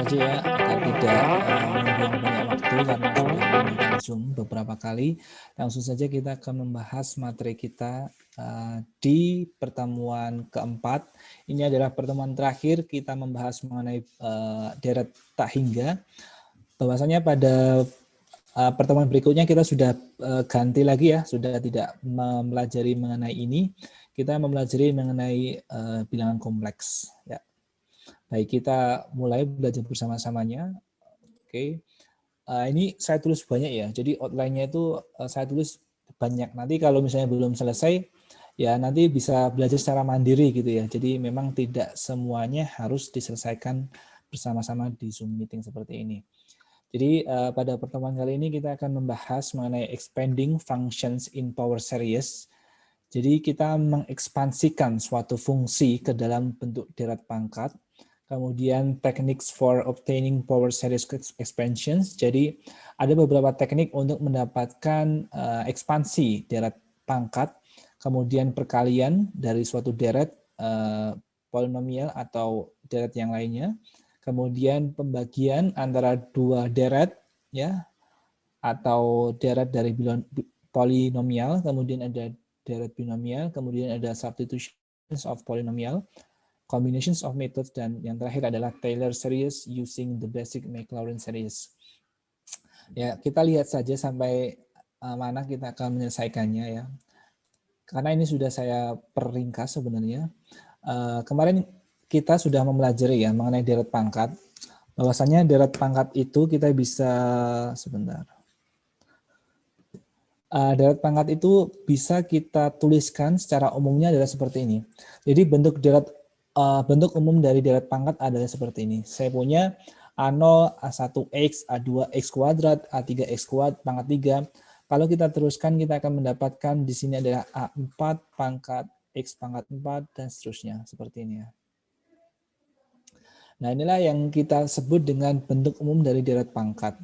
saja ya, agar tidak membuang banyak waktu karena sudah menggunakan Zoom beberapa kali. Langsung saja kita akan membahas materi kita di pertemuan keempat. Ini adalah pertemuan terakhir kita membahas mengenai deret tak hingga. Bahwasanya pada pertemuan berikutnya kita sudah ganti lagi ya, sudah tidak mempelajari mengenai ini. Kita mempelajari mengenai bilangan kompleks ya. Baik, kita mulai belajar bersama-samanya. Oke. Ini saya tulis banyak ya. Jadi outline-nya itu saya tulis banyak. Nanti kalau misalnya belum selesai, ya nanti bisa belajar secara mandiri gitu ya. Jadi memang tidak semuanya harus diselesaikan bersama-sama di Zoom meeting seperti ini. Jadi pada pertemuan kali ini kita akan membahas mengenai expanding functions in power series. Jadi kita mengekspansikan suatu fungsi ke dalam bentuk deret pangkat. Kemudian techniques for obtaining power series expansions. Jadi ada beberapa teknik untuk mendapatkan ekspansi deret pangkat, kemudian perkalian dari suatu deret polinomial atau deret yang lainnya, kemudian pembagian antara dua deret ya atau deret dari polinomial, kemudian ada deret binomial, kemudian ada substitutions of polynomial, combinations of methods, dan yang terakhir adalah Taylor series using the basic Maclaurin series. Ya, kita lihat saja sampai mana kita akan menyelesaikannya ya. Karena ini sudah saya perringkas sebenarnya. Kemarin kita sudah mempelajari ya mengenai deret pangkat. Bahwasanya deret pangkat itu kita bisa sebentar. Deret pangkat itu bisa kita tuliskan secara umumnya adalah seperti ini. Jadi bentuk umum dari deret pangkat adalah seperti ini. Saya punya A0, A1X, A2X kuadrat, A3X kuadrat, pangkat 3. Kalau kita teruskan, kita akan mendapatkan di sini adalah A4 pangkat X pangkat 4, dan seterusnya. Seperti ini ya. Nah, inilah yang kita sebut dengan bentuk umum dari deret pangkat.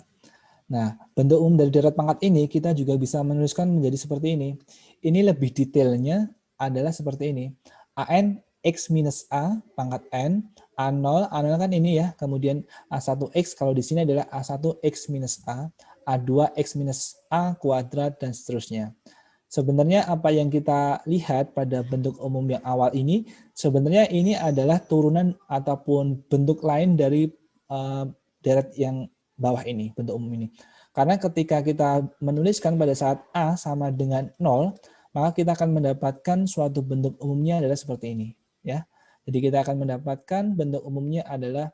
Nah, bentuk umum dari deret pangkat ini kita juga bisa menuliskan menjadi seperti ini. Ini lebih detailnya adalah seperti ini. AN X minus A pangkat N, A0 kan ini ya, kemudian A1X kalau di sini adalah A1X minus A, A2X minus A kuadrat, dan seterusnya. Sebenarnya apa yang kita lihat pada bentuk umum yang awal ini, sebenarnya ini adalah turunan ataupun bentuk lain dari deret yang bawah ini, bentuk umum ini. Karena ketika kita menuliskan pada saat A sama dengan 0, maka kita akan mendapatkan suatu bentuk umumnya adalah seperti ini. Ya. Jadi kita akan mendapatkan bentuk umumnya adalah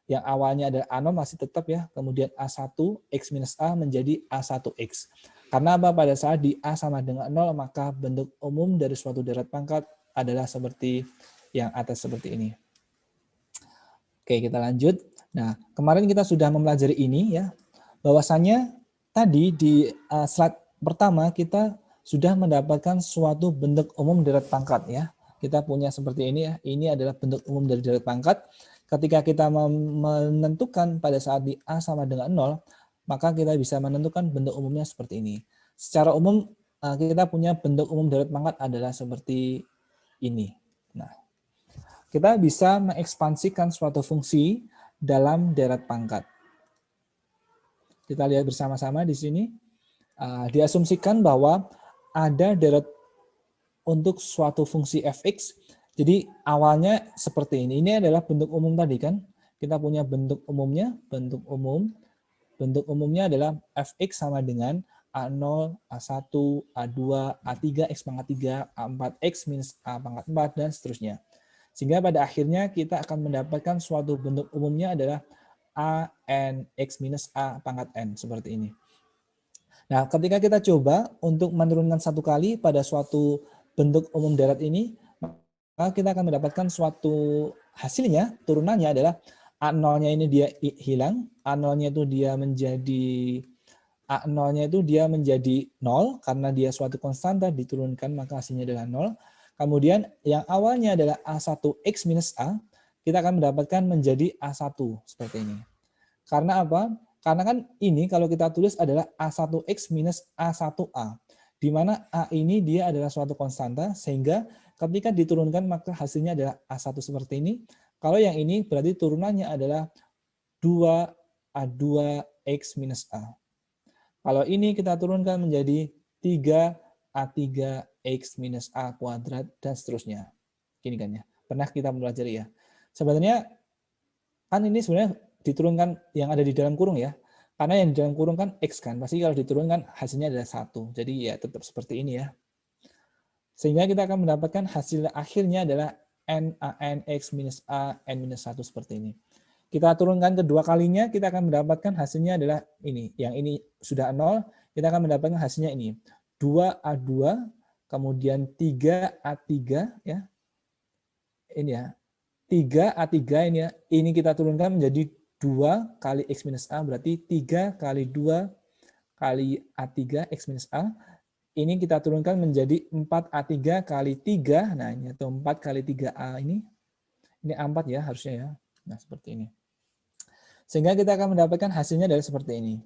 yang awalnya adalah A0 masih tetap ya, kemudian A1 X minus A menjadi A1X. Karena apa? Pada saat di A sama dengan 0, maka bentuk umum dari suatu deret pangkat adalah seperti yang atas seperti ini. Oke, kita lanjut. Nah, kemarin kita sudah mempelajari ini ya, bahwasanya tadi di slide pertama kita sudah mendapatkan suatu bentuk umum deret pangkat ya. Kita punya seperti ini ya. Ini adalah bentuk umum dari deret pangkat. Ketika kita menentukan pada saat di A sama dengan 0, maka kita bisa menentukan bentuk umumnya seperti ini. Secara umum kita punya bentuk umum deret pangkat adalah seperti ini. Nah, kita bisa mengekspansikan suatu fungsi dalam deret pangkat. Kita lihat bersama-sama di sini. Diasumsikan bahwa ada deret untuk suatu fungsi fx. Jadi awalnya seperti ini. Ini adalah bentuk umum tadi kan. Kita punya bentuk umumnya. Bentuk umumnya adalah fx sama dengan A0, A1, A2, A3, X pangkat 3, A4, X minus A pangkat 4, dan seterusnya. Sehingga pada akhirnya kita akan mendapatkan suatu bentuk umumnya adalah A n X minus A pangkat N, seperti ini. Nah, ketika kita coba untuk menurunkan satu kali pada suatu bentuk umum deret ini, maka kita akan mendapatkan suatu hasilnya, turunannya adalah A0-nya ini dia hilang, A0-nya itu dia menjadi A0-nya itu dia menjadi 0 karena dia suatu konstanta diturunkan maka hasilnya adalah 0. Kemudian yang awalnya adalah A1X minus A, kita akan mendapatkan menjadi A1 seperti ini. Karena apa? Karena kan ini kalau kita tulis adalah A1X minus A1A, di mana A ini dia adalah suatu konstanta, sehingga ketika diturunkan maka hasilnya adalah A1 seperti ini. Kalau yang ini berarti turunannya adalah 2A2X minus A. Kalau ini kita turunkan menjadi 3A3X minus A kuadrat, dan seterusnya. Gini kan ya. Pernah kita mempelajari ya. Sebenarnya kan ini sebenarnya diturunkan yang ada di dalam kurung ya. Karena yang di dalam kurung kan X kan. Pasti kalau diturunkan hasilnya adalah 1. Jadi ya tetap seperti ini ya. Sehingga kita akan mendapatkan hasil akhirnya adalah NaN X minus A, N minus 1 seperti ini. Kita turunkan kedua kalinya, kita akan mendapatkan hasilnya adalah ini. Yang ini sudah 0, kita akan mendapatkan hasilnya ini. 2A2, kemudian 3A3, ya. Ini ya. 3A3 ini ya. Ini kita turunkan menjadi 2 kali X minus A, berarti 3 kali 2 kali A3, X minus A. Ini kita turunkan menjadi 4A3 kali 3, nah ini atau 4 kali 3A ini A4 ya harusnya ya. Nah seperti ini. Sehingga kita akan mendapatkan hasilnya dari seperti ini.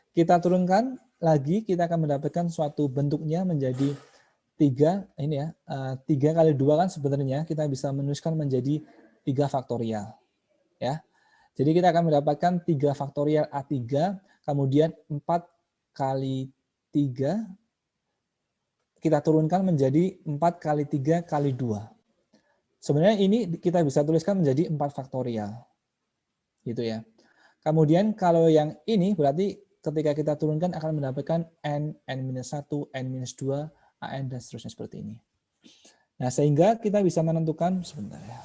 Kita turunkan lagi, kita akan mendapatkan suatu bentuknya menjadi 3, ini ya, 3 kali 2 kan sebenarnya kita bisa menuliskan menjadi 3 faktorial. Ya. Jadi kita akan mendapatkan 3 faktorial A3, kemudian 4 kali 3, kita turunkan menjadi 4 kali 3 kali 2. Sebenarnya ini kita bisa tuliskan menjadi 4 faktorial. Gitu ya. Kemudian kalau yang ini berarti ketika kita turunkan akan mendapatkan N, N-1, N-2, AN, dan seterusnya seperti ini. Nah, sehingga kita bisa menentukan, sebentar ya.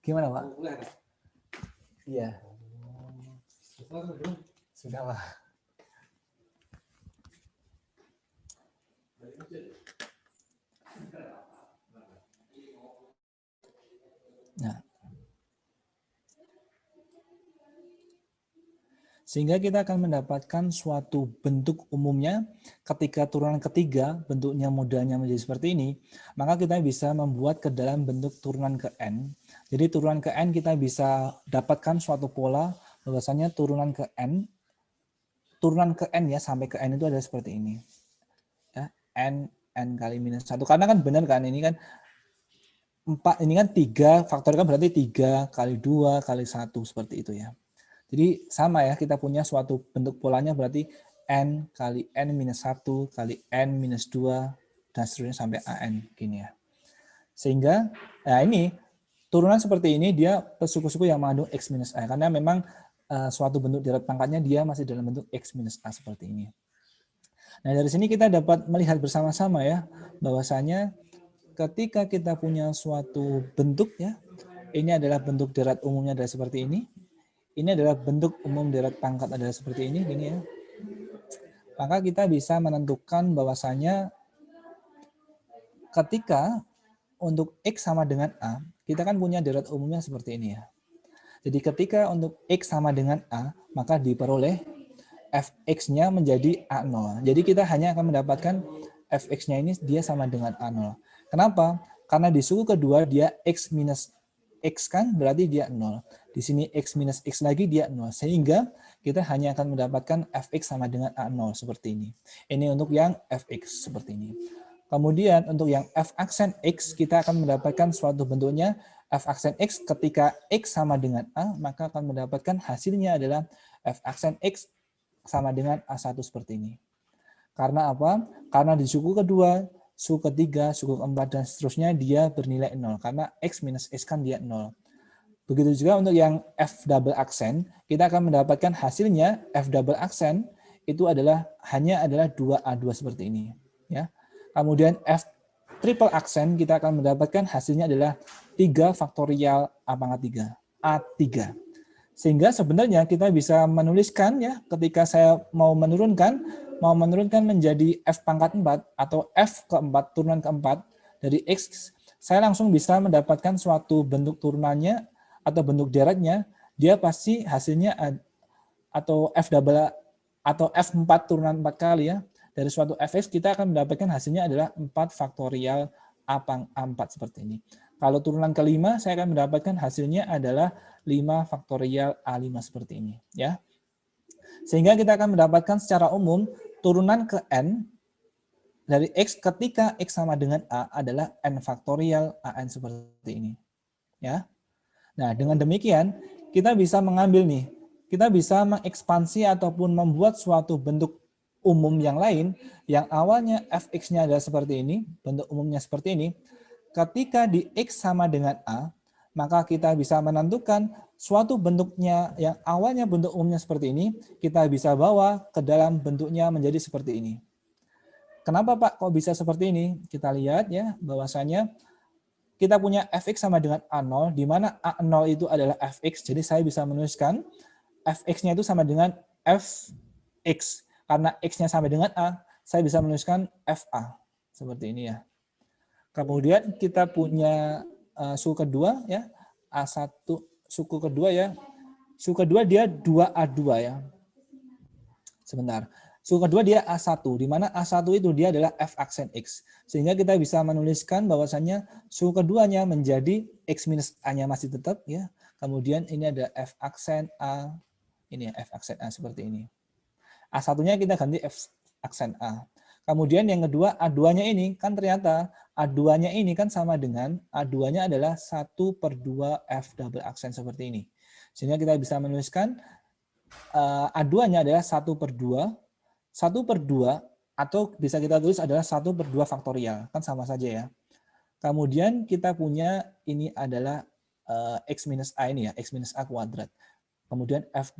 Gimana, Pak? Iya. Sudah, Pak. Nah. Sehingga kita akan mendapatkan suatu bentuk umumnya ketika turunan ketiga bentuknya modalnya menjadi seperti ini, maka kita bisa membuat ke dalam bentuk turunan ke N. Jadi turunan ke N kita bisa dapatkan suatu pola bahwasanya turunan ke N ya sampai ke N itu adalah seperti ini. Ya, N kali minus 1. Karena kan benar kan ini kan 4, ini kan 3, faktor kan berarti 3 kali 2 kali 1 seperti itu ya. Jadi sama ya, kita punya suatu bentuk polanya berarti N kali N minus 1 kali N minus 2 dan seterusnya sampai AN gini ya. Sehingga nah ini turunan seperti ini dia suku-suku yang mengandung X minus A karena memang suatu bentuk deret pangkatnya dia masih dalam bentuk X minus A seperti ini. Nah dari sini kita dapat melihat bersama-sama ya bahwasanya ketika kita punya suatu bentuk ya, ini adalah bentuk deret umumnya adalah seperti ini. Ini adalah bentuk umum deret pangkat adalah seperti ini, gini ya. Maka kita bisa menentukan bahwasanya ketika untuk X sama dengan A, kita kan punya deret umumnya seperti ini ya. Jadi ketika untuk X sama dengan A, maka diperoleh Fx-nya menjadi A0. Jadi kita hanya akan mendapatkan Fx-nya ini dia sama dengan A0. Kenapa? Karena di suku kedua dia X minus X kan berarti dia 0. Di sini X minus X lagi dia 0. Sehingga kita hanya akan mendapatkan Fx sama dengan A0 seperti ini. Ini untuk yang Fx seperti ini. Kemudian untuk yang F aksen X kita akan mendapatkan suatu bentuknya F aksen X ketika X sama dengan A maka akan mendapatkan hasilnya adalah F aksen X sama dengan A1 seperti ini. Karena apa? Karena di suku kedua, suku ketiga, suku keempat, dan seterusnya dia bernilai 0. Karena X minus X kan dia 0. Begitu juga untuk yang F double aksen, kita akan mendapatkan hasilnya F double aksen itu hanya adalah 2A2 seperti ini. Ya. Kemudian F triple aksen kita akan mendapatkan hasilnya adalah 3 faktorial A pangkat 3. A3. Sehingga sebenarnya kita bisa menuliskan ya ketika saya mau menurunkan menjadi F pangkat 4 atau F keempat, turunan keempat dari X, saya langsung bisa mendapatkan suatu bentuk turunannya atau bentuk deretnya, dia pasti hasilnya atau F double atau F4 turunan 4 kali ya, dari suatu fx kita akan mendapatkan hasilnya adalah 4 faktorial A4 seperti ini. Kalau turunan kelima saya akan mendapatkan hasilnya adalah 5 faktorial A5 seperti ini ya. Sehingga kita akan mendapatkan secara umum turunan ke n dari x ketika x sama dengan a adalah n faktorial an seperti ini ya. Nah, dengan demikian kita bisa mengambil nih, kita bisa mengekspansi ataupun membuat suatu bentuk umum yang lain yang awalnya fx-nya adalah seperti ini, bentuk umumnya seperti ini. Ketika di x sama dengan a, maka kita bisa menentukan suatu bentuknya yang awalnya bentuk umumnya seperti ini, kita bisa bawa ke dalam bentuknya menjadi seperti ini. Kenapa Pak kok bisa seperti ini? Kita lihat ya, bahwasanya kita punya fx sama dengan A0, di mana A0 itu adalah fx, jadi saya bisa menuliskan fx-nya itu sama dengan fx. Karena x-nya sama dengan a, saya bisa menuliskan fa. Seperti ini ya. Kemudian kita punya suku kedua ya, A1, suku kedua ya. Suku kedua dia 2A2 ya. Sebentar. Suku kedua dia A1, di mana A1 itu dia adalah F aksen X. Sehingga kita bisa menuliskan bahwasannya suku keduanya menjadi X minus A-nya masih tetap ya. Kemudian ini ada F aksen A, ini F aksen A seperti ini. A1-nya kita ganti F aksen A. Kemudian yang kedua A2-nya ini kan ternyata A2-nya ini kan sama dengan A2-nya adalah 1/2 F double aksen seperti ini. Sehingga kita bisa menuliskan A2-nya adalah 1/2, 1/2 atau bisa kita tulis adalah 1/2 faktorial, kan sama saja ya. Kemudian kita punya ini adalah X minus A ini ya, X minus A kuadrat. Kemudian F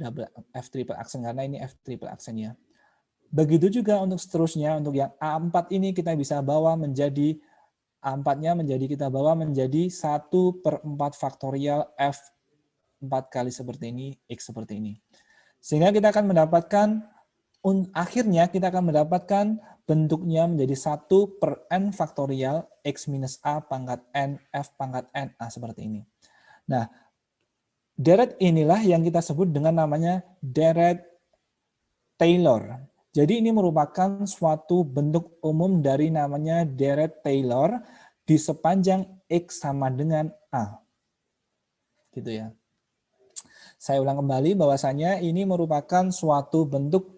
triple aksen, karena ini F triple aksen ya. Begitu juga untuk seterusnya, untuk yang A4 ini kita bisa bawa menjadi, A4-nya menjadi kita bawa menjadi 1/4 faktorial F 4 kali seperti ini, X seperti ini. Sehingga kita akan mendapatkan, akhirnya kita akan mendapatkan bentuknya menjadi 1/n faktorial X minus A pangkat N F pangkat N A seperti ini. Nah, deret inilah yang kita sebut dengan namanya deret Taylor. Jadi ini merupakan suatu bentuk umum dari namanya deret Taylor di sepanjang X sama dengan A. Gitu ya. Saya ulang kembali bahwasanya ini merupakan suatu bentuk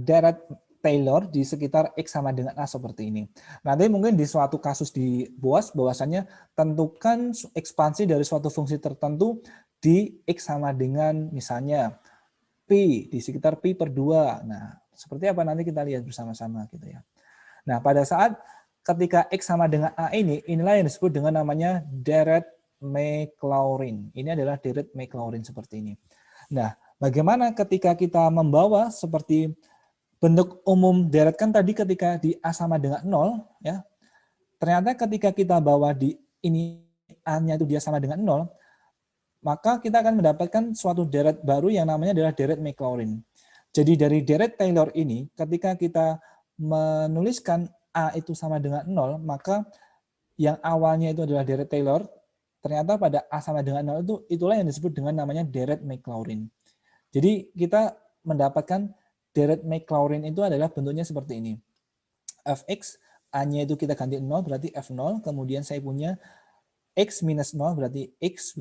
deret Taylor di sekitar X sama dengan A seperti ini. Nanti mungkin di suatu kasus di BOAS bahwasanya tentukan ekspansi dari suatu fungsi tertentu di X sama dengan misalnya P, di sekitar P/2. Nah, seperti apa nanti kita lihat bersama-sama gitu ya. Nah, pada saat ketika X sama dengan A ini, inilah yang disebut dengan namanya deret Maclaurin. Ini adalah deret Maclaurin seperti ini. Nah, bagaimana ketika kita membawa seperti bentuk umum deret kan tadi ketika di A sama dengan 0 ya. Ternyata ketika kita bawa di ini A-nya itu dia sama dengan 0, maka kita akan mendapatkan suatu deret baru yang namanya adalah deret Maclaurin. Jadi dari deret Taylor ini ketika kita menuliskan A itu sama dengan 0, maka yang awalnya itu adalah deret Taylor, ternyata pada A sama dengan 0 itu itulah yang disebut dengan namanya deret Maclaurin. Jadi kita mendapatkan deret Maclaurin itu adalah bentuknya seperti ini. Fx, A-nya itu kita ganti 0 berarti F0, kemudian saya punya X minus 0 berarti X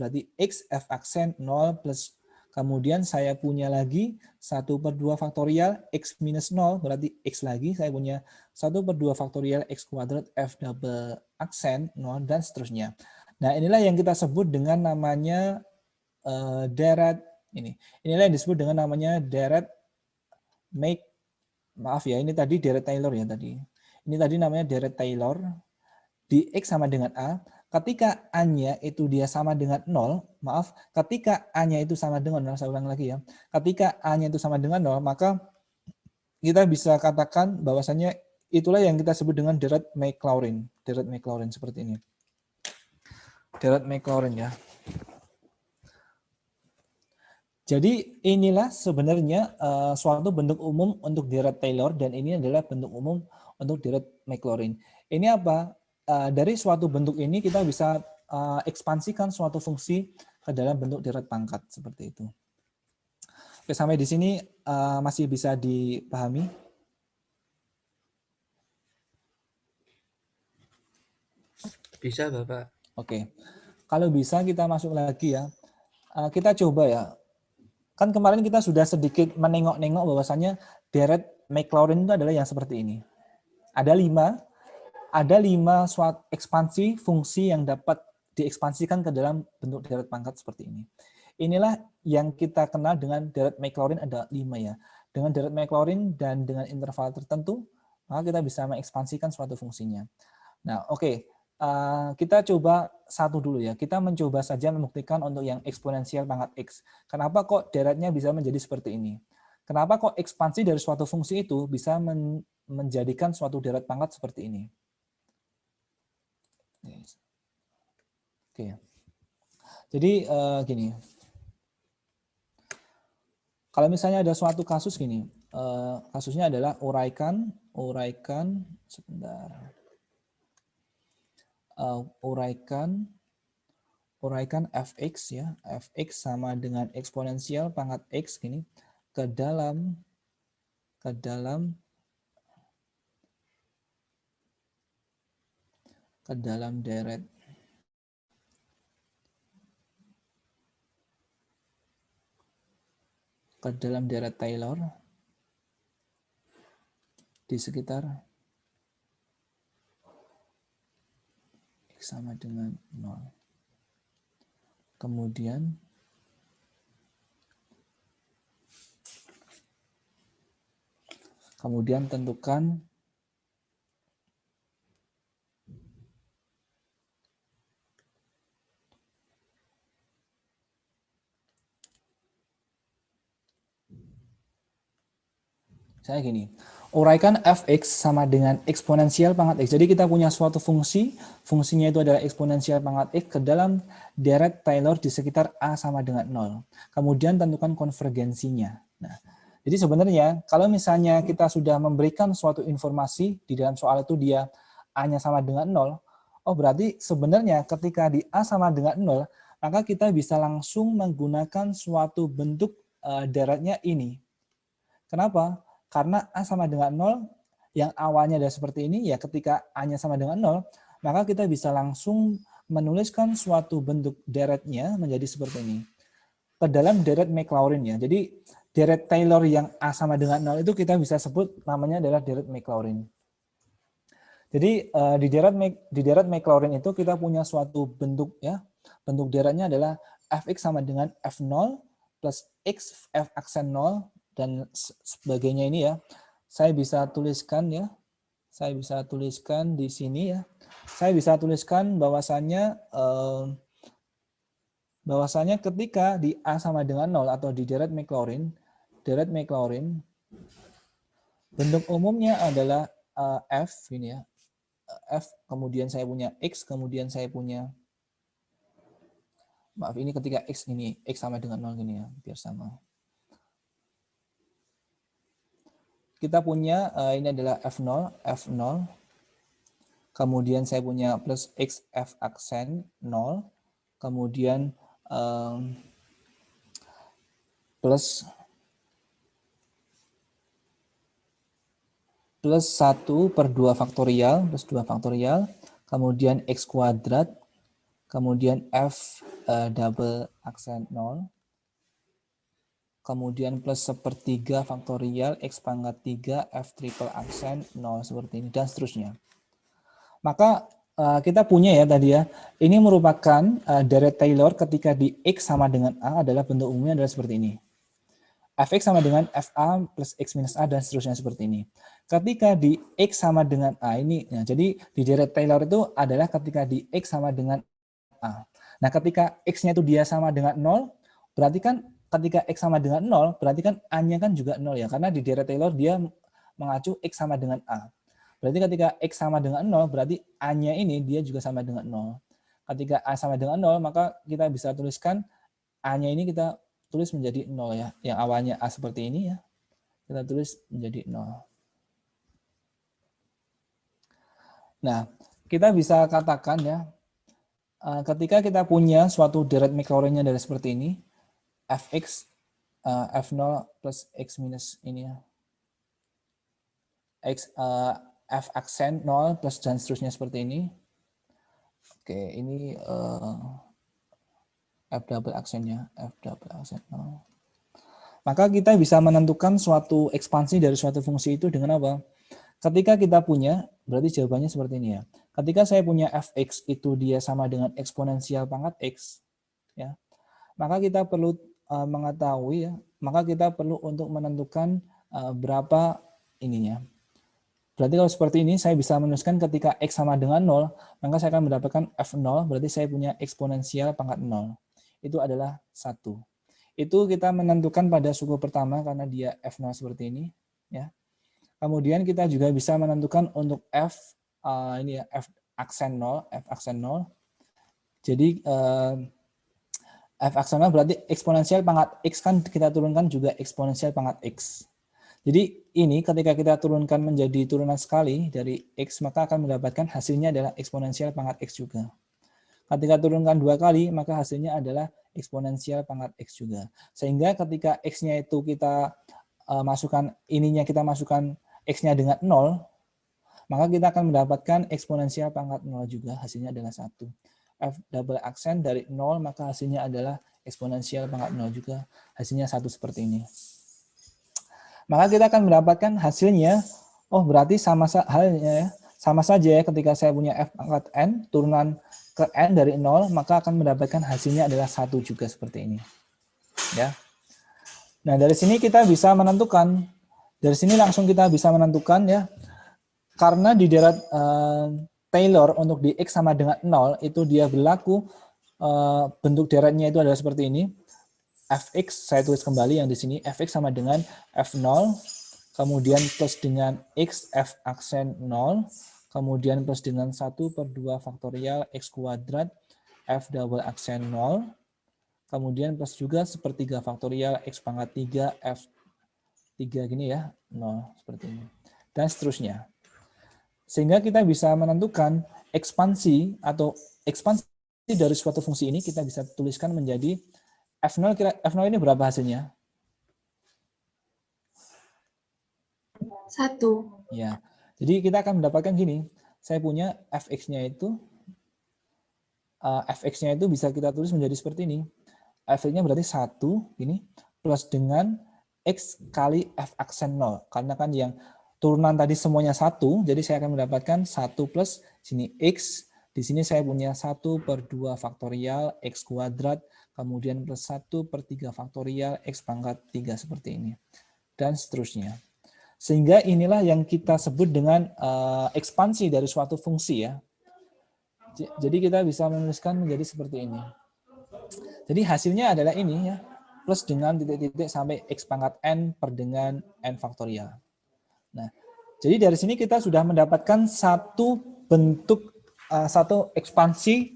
F aksen 0 plus, kemudian saya punya lagi 1/2 faktorial X minus 0 berarti X lagi, saya punya 1/2 faktorial X kuadrat F double aksen 0 dan seterusnya. Nah, inilah yang kita sebut dengan namanya deret ini. Inilah yang disebut dengan namanya deret ini tadi deret Taylor ya tadi. Ini tadi namanya deret Taylor di X sama dengan A. Ketika A-nya itu dia sama dengan 0, ketika A-nya itu sama dengan 0, saya ulang lagi ya. Ketika A-nya itu sama dengan 0, maka kita bisa katakan bahwasannya itulah yang kita sebut dengan deret Maclaurin. Deret Maclaurin seperti ini. Deret Maclaurin ya. Jadi inilah sebenarnya suatu bentuk umum untuk deret Taylor dan ini adalah bentuk umum untuk deret Maclaurin. Ini apa? Dari suatu bentuk ini kita bisa ekspansikan suatu fungsi ke dalam bentuk deret pangkat seperti itu. Oke, sampai di sini masih bisa dipahami? Bisa, Bapak. Oke. Kalau bisa kita masuk lagi ya. Kita coba ya. Kan kemarin kita sudah sedikit menengok-nengok bahwasannya deret Maclaurin itu adalah yang seperti ini. Ada lima suatu ekspansi fungsi yang dapat diekspansikan ke dalam bentuk deret pangkat seperti ini. Inilah yang kita kenal dengan deret Maclaurin, ada 5 ya. Dengan deret Maclaurin dan dengan interval tertentu, maka kita bisa mengekspansikan suatu fungsinya. Nah, oke. Kita coba satu dulu ya. Kita mencoba saja membuktikan untuk yang eksponensial pangkat X. Kenapa kok deretnya bisa menjadi seperti ini? Kenapa kok ekspansi dari suatu fungsi itu bisa menjadikan suatu deret pangkat seperti ini? Oke. Jadi gini. Kalau misalnya ada suatu kasus gini, kasusnya adalah uraikan sebentar. Uraikan fx ya, fx sama dengan eksponensial pangkat x gini ke dalam deret Taylor di sekitar x sama dengan 0. Kemudian tentukan saya gini, uraikan fx sama dengan eksponensial pangkat x. Jadi kita punya suatu fungsinya itu adalah eksponensial pangkat x ke dalam deret Taylor di sekitar a sama dengan 0. Kemudian tentukan konvergensinya. Nah, jadi sebenarnya kalau misalnya kita sudah memberikan suatu informasi di dalam soal itu dia a-nya sama dengan 0, oh berarti sebenarnya ketika di a sama dengan 0, maka kita bisa langsung menggunakan suatu bentuk deretnya ini. Kenapa? Karena A sama dengan 0, yang awalnya adalah seperti ini, ya ketika A-nya sama dengan 0, maka kita bisa langsung menuliskan suatu bentuk deretnya menjadi seperti ini. Ke dalam deret Maclaurin ya. Jadi deret Taylor yang A sama dengan 0 itu kita bisa sebut namanya adalah deret Maclaurin. Jadi di deret Maclaurin itu kita punya suatu bentuk ya. Bentuk deretnya adalah fx sama dengan f0 plus x f aksen 0 dan sebagainya ini ya. Saya bisa tuliskan ya. Saya bisa tuliskan di sini ya. Saya bisa tuliskan bahwasanya ketika di A sama dengan 0 atau di deret Maclaurin bentuk umumnya adalah f ini ya. F, kemudian saya punya X, kemudian saya punya, maaf ini ketika X ini, X sama dengan 0 gini ya, biar sama. Kita punya, ini adalah F0, kemudian saya punya plus X, F aksen 0, kemudian plus 1 per 2 faktorial, kemudian X kuadrat, kemudian F double aksen 0, kemudian plus 1/3 faktorial X pangkat 3 F triple aksen 0 seperti ini, dan seterusnya. Maka kita punya ya tadi ya, ini merupakan deret Taylor ketika di X sama dengan A adalah bentuk umumnya adalah seperti ini. Fx sama dengan Fa plus X minus A dan seterusnya seperti ini. Ketika di X sama dengan A ini, nah, jadi di deret Taylor itu adalah ketika di X sama dengan A. Nah ketika X-nya itu dia sama dengan 0, berarti kan ketika X sama dengan 0, berarti kan A-nya kan juga 0 ya, karena di deret Taylor dia mengacu X sama dengan A. Berarti ketika X sama dengan 0, berarti A-nya ini dia juga sama dengan 0. Ketika A sama dengan 0, maka kita bisa tuliskan A-nya ini kita tulis menjadi 0 ya. Yang awalnya A seperti ini ya, kita tulis menjadi 0. Nah, kita bisa katakan ya, ketika kita punya suatu deret Maclaurinnya dari seperti ini, fx F0 plus X minus ini ya. X, F aksen 0 plus dan seterusnya seperti ini. Oke, ini F double aksennya, F double aksen 0. Maka kita bisa menentukan suatu ekspansi dari suatu fungsi itu dengan apa? Ketika kita punya, berarti jawabannya seperti ini ya. Ketika saya punya fx itu dia sama dengan eksponensial pangkat x, ya, maka kita perlu mengetahui ya, maka kita perlu untuk menentukan berapa ininya. Berarti kalau seperti ini saya bisa menuliskan ketika x sama dengan 0, maka saya akan mendapatkan f0, berarti saya punya eksponensial pangkat 0. Itu adalah 1. Itu kita menentukan pada suku pertama karena dia f0 seperti ini, ya. Kemudian kita juga bisa menentukan untuk f ini ya, f aksen 0, f aksen 0. Jadi f aksen 0 berarti eksponensial pangkat x kan kita turunkan juga eksponensial pangkat x. Jadi ini ketika kita turunkan menjadi turunan sekali dari x, maka akan mendapatkan hasilnya adalah eksponensial pangkat x juga. Ketika turunkan 2 kali, maka hasilnya adalah eksponensial pangkat x juga. Sehingga ketika x-nya itu kita masukkan, ininya kita masukkan x-nya dengan 0, maka kita akan mendapatkan eksponensial pangkat 0 juga, hasilnya adalah 1. F double aksen dari 0, maka hasilnya adalah eksponensial pangkat 0 juga, hasilnya 1 seperti ini. Maka kita akan mendapatkan hasilnya, oh berarti sama halnya ya, sama saja ya ketika saya punya f pangkat n, turunan ke n dari 0, maka akan mendapatkan hasilnya adalah 1 juga seperti ini. Ya. Nah, dari sini kita bisa menentukan, dari sini langsung kita bisa menentukan ya, karena di deret Taylor untuk di X sama dengan 0, itu dia berlaku, bentuk deretnya itu adalah seperti ini. Fx, saya tulis kembali yang di sini, Fx sama dengan F0, kemudian plus dengan X, F aksen 0, kemudian plus dengan 1 per 2 faktorial X kuadrat, F double aksen 0, kemudian plus juga sepertiga faktorial X pangkat 3, F3 gini ya, 0, seperti ini. Dan seterusnya. Sehingga kita bisa menentukan ekspansi atau ekspansi dari suatu fungsi ini, kita bisa tuliskan menjadi F0, F0 ini berapa hasilnya? 1. Ya. Jadi kita akan mendapatkan gini, saya punya fx-nya itu, fx-nya itu bisa kita tulis menjadi seperti ini. Fx-nya berarti 1, ini, plus dengan x kali f aksen 0. Karena kan yang turunan tadi semuanya 1, jadi saya akan mendapatkan 1 plus sini x, di sini saya punya 1 per 2 faktorial x kuadrat, kemudian plus 1 per 3 faktorial x pangkat 3 seperti ini. Dan seterusnya. Sehingga inilah yang kita sebut dengan ekspansi dari suatu fungsi ya. Jadi kita bisa menuliskan menjadi seperti ini. Jadi hasilnya adalah ini ya, plus dengan titik-titik sampai x pangkat n per dengan n faktorial. Nah, jadi dari sini kita sudah mendapatkan satu bentuk, satu ekspansi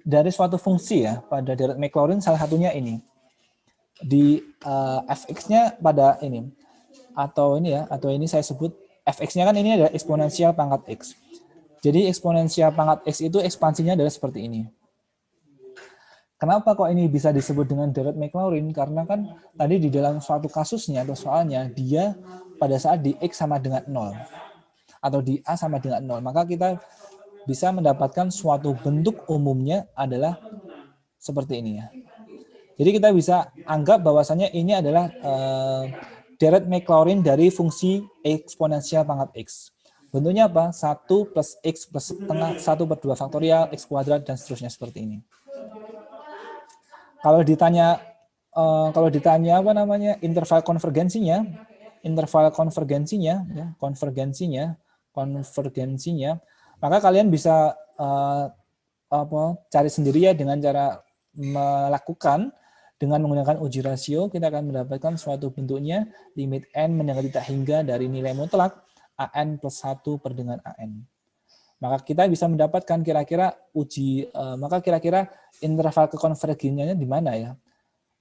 dari suatu fungsi ya pada deret Maclaurin, salah satunya ini di fx-nya pada ini atau ini ya, atau ini saya sebut fx-nya kan ini adalah eksponensial pangkat x. Jadi eksponensial pangkat x itu ekspansinya adalah seperti ini. Kenapa kok ini bisa disebut dengan deret Maclaurin? Karena kan tadi di dalam suatu kasusnya atau soalnya dia pada saat di x sama dengan 0 atau di a sama dengan 0, maka kita bisa mendapatkan suatu bentuk umumnya adalah seperti ini ya. Jadi kita bisa anggap bahwasannya ini adalah deret Maclaurin dari fungsi eksponensial pangkat x. Bentuknya apa? 1 plus x plus setengah, 1 per 2 faktorial, x kuadrat, dan seterusnya seperti ini. Kalau ditanya apa namanya interval konvergensinya, konvergensinya, maka kalian bisa cari sendiri ya dengan cara melakukan dengan menggunakan uji rasio. Kita akan mendapatkan suatu bentuknya limit n mendekati tak hingga dari nilai mutlak an plus 1 per dengan an. Maka kita bisa mendapatkan kira-kira maka kira-kira interval kekonvergensinya di mana ya?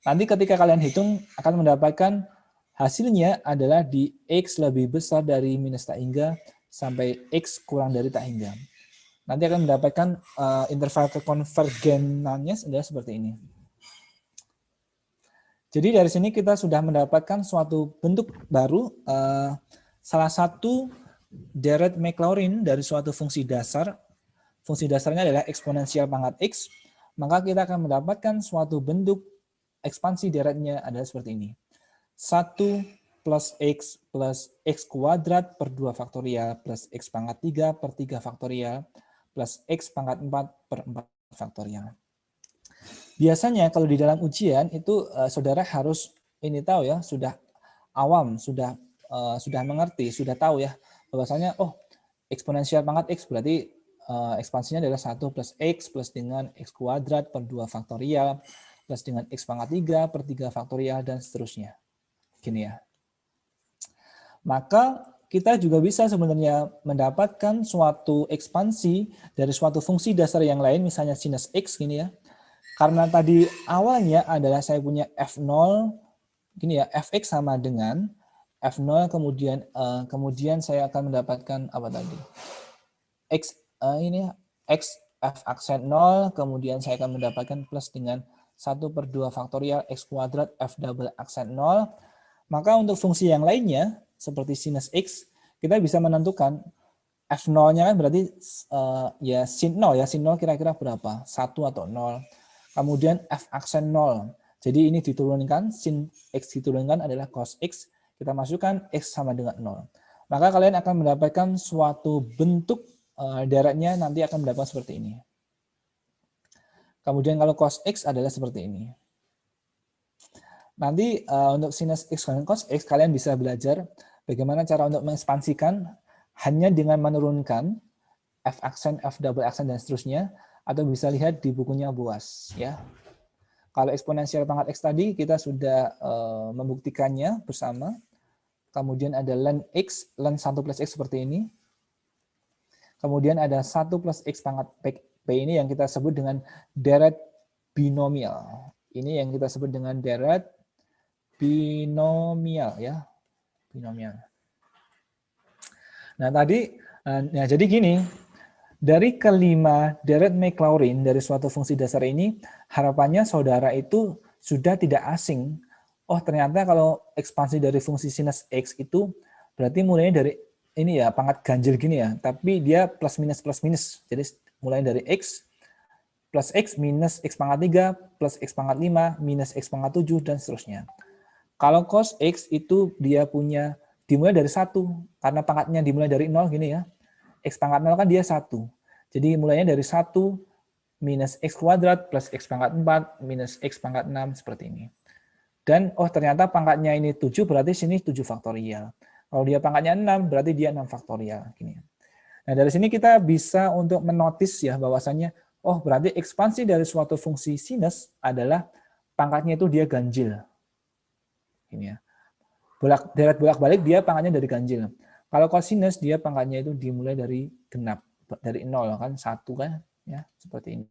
Nanti ketika kalian hitung akan mendapatkan hasilnya adalah di x lebih besar dari minus tak hingga sampai x kurang dari tak hingga. Nanti akan mendapatkan interval kekonvergenannya adalah seperti ini. Jadi dari sini kita sudah mendapatkan suatu bentuk baru, salah satu deret Maclaurin dari suatu fungsi dasar. Fungsi dasarnya adalah eksponensial pangkat X, maka kita akan mendapatkan suatu bentuk ekspansi deretnya adalah seperti ini. 1 plus X kuadrat per 2 faktorial plus X pangkat 3 per 3 faktorial plus X pangkat 4 per 4 faktorial. Biasanya kalau di dalam ujian itu saudara harus ini tahu ya, sudah awam, sudah mengerti, sudah tahu ya bahwasanya eksponensial pangkat X berarti ekspansinya adalah 1 plus X plus dengan X kuadrat per 2 faktorial plus dengan X pangkat 3 per 3 faktorial dan seterusnya. Gini ya. Maka kita juga bisa sebenarnya mendapatkan suatu ekspansi dari suatu fungsi dasar yang lain, misalnya sinus X gini ya. Karena tadi awalnya adalah saya punya F0, gini ya, Fx sama dengan F0, kemudian saya akan mendapatkan apa tadi? X F aksen 0, kemudian saya akan mendapatkan plus dengan 1 per 2 faktorial X kuadrat F double aksen 0. Maka untuk fungsi yang lainnya, seperti sinus X, kita bisa menentukan F0-nya kan berarti ya sin 0 ya, sin 0 kira-kira berapa? 1 atau 0. Kemudian F aksen 0. Jadi ini diturunkan, sin X diturunkan adalah cos X, kita masukkan X sama dengan 0. Maka kalian akan mendapatkan suatu bentuk deretnya nanti akan mendapatkan seperti ini. Kemudian kalau cos X adalah seperti ini. Nanti untuk sinus X dan cos X kalian bisa belajar bagaimana cara untuk mengekspansikan hanya dengan menurunkan F aksen, F double aksen dan seterusnya, atau bisa lihat di bukunya Boas ya. Kalau eksponensial pangkat X tadi kita sudah membuktikannya bersama. Kemudian ada ln X, ln 1 plus X seperti ini. Kemudian ada 1 plus X pangkat P ini yang kita sebut dengan deret binomial. Ini yang kita sebut dengan deret binomial ya. Binomial. Nah, tadi jadi gini, dari kelima deret Maclaurin dari suatu fungsi dasar ini, harapannya saudara itu sudah tidak asing. Oh, ternyata kalau ekspansi dari fungsi sinus X itu berarti mulainya dari ini ya, pangkat ganjil gini ya, tapi dia plus minus. Jadi mulai dari X plus X minus X pangkat 3 plus X pangkat 5 minus X pangkat 7 dan seterusnya. Kalau cos X itu dia punya dimulai dari 1, karena pangkatnya dimulai dari 0 gini ya. X pangkat 0 kan dia 1. Jadi mulainya dari 1 minus X kuadrat plus X pangkat 4 minus X pangkat 6 seperti ini. Dan ternyata pangkatnya ini 7 berarti sini 7 faktorial. Kalau dia pangkatnya 6 berarti dia 6 faktorial gini. Nah, dari sini kita bisa untuk menotis ya bahwasannya berarti ekspansi dari suatu fungsi sinus adalah pangkatnya itu dia ganjil. Ini ya. Deret bolak-balik dia pangkatnya dari ganjil. Kalau kosinus dia pangkatnya itu dimulai dari genap, dari 0 kan, 1 kan ya, seperti ini.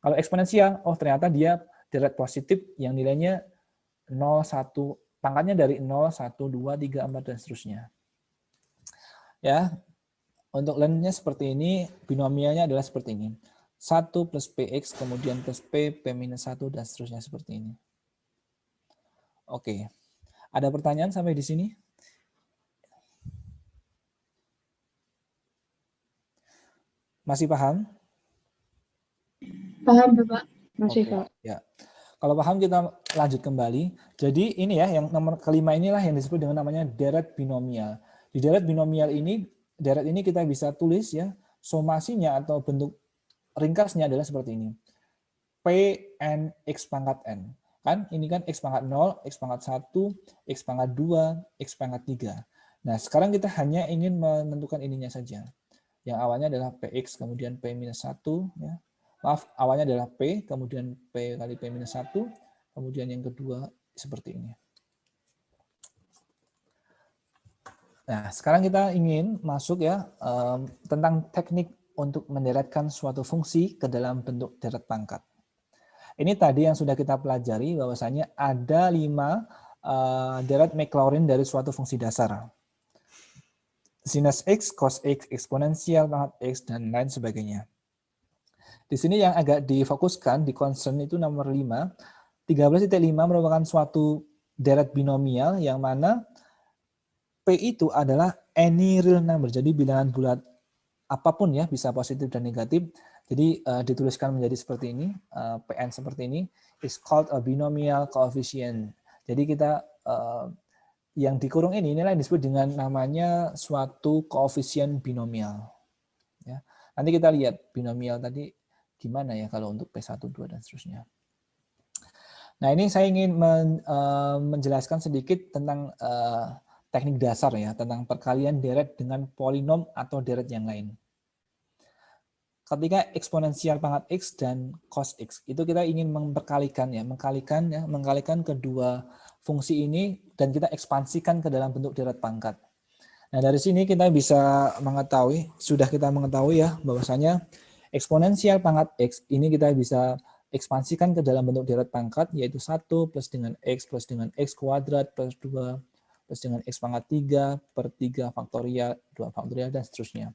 Kalau eksponensial, ternyata dia deret positif yang nilainya 0, 1, pangkatnya dari 0, 1, 2, 3, 4 dan seterusnya. Ya. Untuk ln-nya seperti ini, binomialnya adalah seperti ini. 1 plus Px, kemudian plus P minus 1, dan seterusnya seperti ini. Oke. Ada pertanyaan sampai di sini? Masih paham? Paham, Bapak. Masih, Oke, Pak. ya. Kalau paham kita lanjut kembali. Jadi ini ya, yang nomor kelima inilah yang disebut dengan namanya deret binomial. Di deret binomial ini, deret ini kita bisa tulis ya, somasinya atau bentuk ringkasnya adalah seperti ini. Pn x pangkat n. Kan ini kan x pangkat 0, x pangkat 1, x pangkat 2, x pangkat 3. Nah, sekarang kita hanya ingin menentukan ininya saja. Yang awalnya adalah px, kemudian p minus 1. Ya. Maaf, awalnya adalah p, kemudian p kali p minus 1, kemudian yang kedua seperti ini. Nah, sekarang kita ingin masuk ya tentang teknik untuk menderetkan suatu fungsi ke dalam bentuk deret pangkat. Ini tadi yang sudah kita pelajari bahwasanya ada 5 deret Maclaurin dari suatu fungsi dasar. Sinus X, cos X, eksponensial pangkat X, dan lain sebagainya. Di sini yang agak difokuskan, di concern itu nomor 5, 13.5 merupakan suatu deret binomial yang mana P itu adalah any real number. Jadi bilangan bulat apapun ya, bisa positif dan negatif. Jadi dituliskan menjadi seperti ini, PN seperti ini, is called a binomial coefficient. Jadi kita yang dikurung inilah yang disebut dengan namanya suatu koefisien binomial. Ya. Nanti kita lihat binomial tadi gimana ya kalau untuk P1, 2, dan seterusnya. Nah, ini saya ingin menjelaskan sedikit tentang teknik dasar ya, tentang perkalian deret dengan polinom atau deret yang lain. Ketika eksponensial pangkat X dan cos X, itu kita ingin mengkalikan kedua fungsi ini dan kita ekspansikan ke dalam bentuk deret pangkat. Nah, dari sini kita bisa sudah kita mengetahui ya, bahwasanya eksponensial pangkat X ini kita bisa ekspansikan ke dalam bentuk deret pangkat, yaitu 1 plus dengan X kuadrat plus 2 plus dengan X pangkat 3 per 3 faktorial, 2 faktorial, dan seterusnya.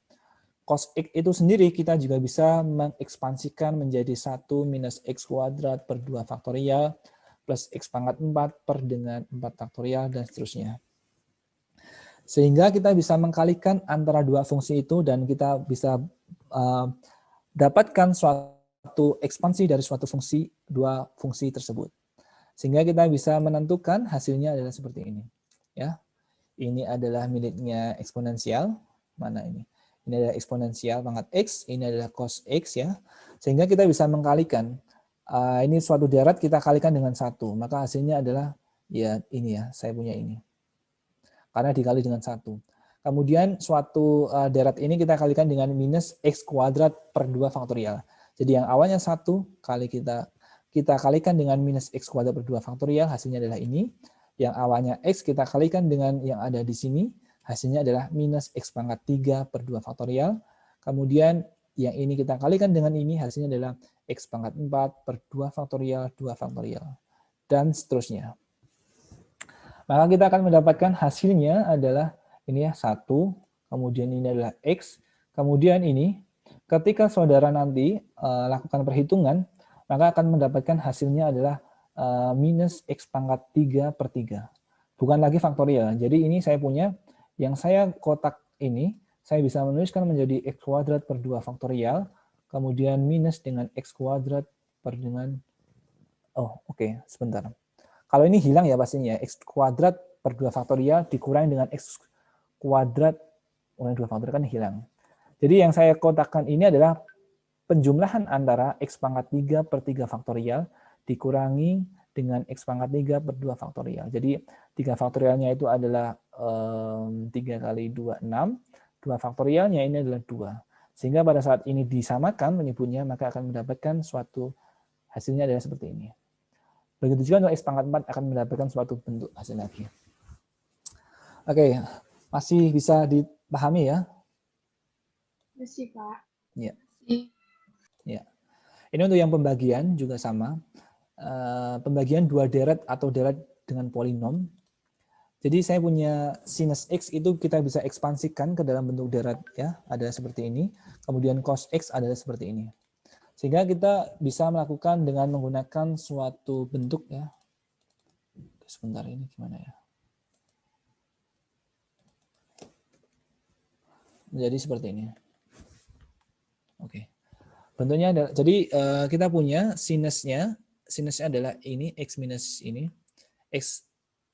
Cos X itu sendiri kita juga bisa mengekspansikan menjadi 1 minus X kuadrat per 2 faktorial plus X pangkat 4 per dengan 4 faktorial, dan seterusnya. Sehingga kita bisa mengkalikan antara dua fungsi itu dan kita bisa dapatkan suatu ekspansi dari suatu fungsi, dua fungsi tersebut. Sehingga kita bisa menentukan hasilnya adalah seperti ini. Ya, ini adalah miliknya eksponensial. Mana ini? Ini adalah eksponensial pangkat X, ini adalah cos X ya. Sehingga kita bisa mengkalikan. Ini suatu deret kita kalikan dengan 1. Maka hasilnya adalah ya ini ya, saya punya ini. Karena dikali dengan 1. Kemudian suatu deret ini kita kalikan dengan minus X kuadrat per 2 faktorial. Jadi yang awalnya 1 kali kita kalikan dengan minus X kuadrat per 2 faktorial, hasilnya adalah ini. Yang awalnya X kita kalikan dengan yang ada di sini, hasilnya adalah minus X pangkat 3 per 2 faktorial. Kemudian yang ini kita kalikan dengan ini, hasilnya adalah X pangkat 4 per 2 faktorial, 2 faktorial. Dan seterusnya. Maka kita akan mendapatkan hasilnya adalah ini ya 1, kemudian ini adalah X, kemudian ini ketika saudara nanti lakukan perhitungan, maka akan mendapatkan hasilnya adalah minus X pangkat 3 per 3. Bukan lagi faktorial. Jadi ini saya punya, yang saya kotak ini, saya bisa menuliskan menjadi X kuadrat per 2 faktorial, kemudian minus dengan X kuadrat per dengan, sebentar. Kalau ini hilang ya pastinya, X kuadrat per 2 faktorial dikurangi dengan X kuadrat, 2 faktorial kan hilang. Jadi yang saya kotakkan ini adalah penjumlahan antara X pangkat 3 per 3 faktorial dikurangi dengan X pangkat 3 per 2 faktorial. Jadi 3 faktorialnya itu adalah 3 kali 2, 6. 2 faktorialnya ini adalah 2. Sehingga pada saat ini disamakan menyebutnya, maka akan mendapatkan suatu hasilnya adalah seperti ini. Begitu juga untuk X pangkat 4 akan mendapatkan suatu bentuk hasil lagi. Oke, masih bisa dipahami ya? Masih, Pak. Ya. Ya. Ini untuk yang pembagian juga sama. Pembagian dua deret atau deret dengan polinom. Jadi saya punya sinus X itu kita bisa ekspansikan ke dalam bentuk deret ya, ada seperti ini. Kemudian cos X adalah seperti ini. Sehingga kita bisa melakukan dengan menggunakan suatu bentuk ya. Sebentar, ini gimana ya? Jadi seperti ini. Oke. Bentuknya adalah, jadi kita punya sinusnya adalah ini X minus ini. X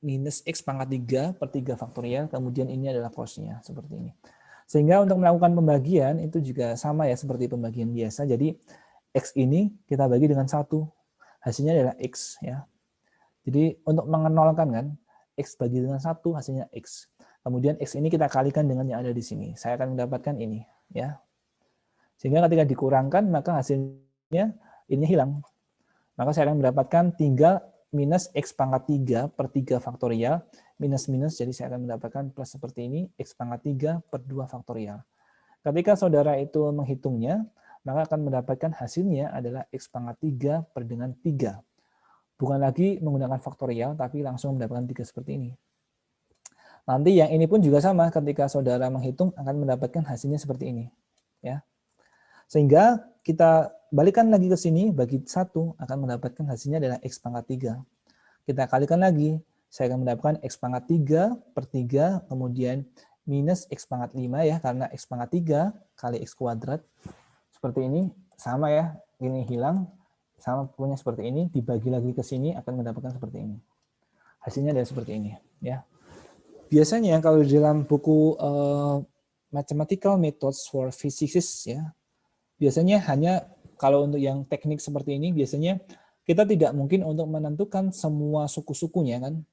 minus X pangkat 3 per 3 faktorial, kemudian ini adalah cosnya seperti ini. Sehingga untuk melakukan pembagian itu juga sama ya seperti pembagian biasa. Jadi X ini kita bagi dengan 1. Hasilnya adalah X ya. Jadi untuk mengenolkan kan, X bagi dengan 1 hasilnya X. Kemudian X ini kita kalikan dengan yang ada di sini. Saya akan mendapatkan ini ya. Sehingga ketika dikurangkan maka hasilnya ini hilang. Maka saya akan mendapatkan tinggal minus X pangkat 3 per 3 faktorial, minus-minus, jadi saya akan mendapatkan plus seperti ini, X pangkat 3 per 2 faktorial. Ketika saudara itu menghitungnya, maka akan mendapatkan hasilnya adalah X pangkat 3 per dengan 3. Bukan lagi menggunakan faktorial, tapi langsung mendapatkan 3 seperti ini. Nanti yang ini pun juga sama, ketika saudara menghitung akan mendapatkan hasilnya seperti ini. Ya. Sehingga kita balikan lagi ke sini, bagi 1 akan mendapatkan hasilnya adalah X pangkat 3. Kita kalikan lagi, saya akan mendapatkan X pangkat 3 per 3, kemudian minus X pangkat 5 ya, karena X pangkat 3 kali X kuadrat. Seperti ini, sama ya, ini hilang, sama punya seperti ini, dibagi lagi ke sini akan mendapatkan seperti ini. Hasilnya adalah seperti ini. Ya. Biasanya kalau di dalam buku Mathematical Methods for Physicists, ya, biasanya hanya kalau untuk yang teknik seperti ini, biasanya kita tidak mungkin untuk menentukan semua suku-sukunya kan.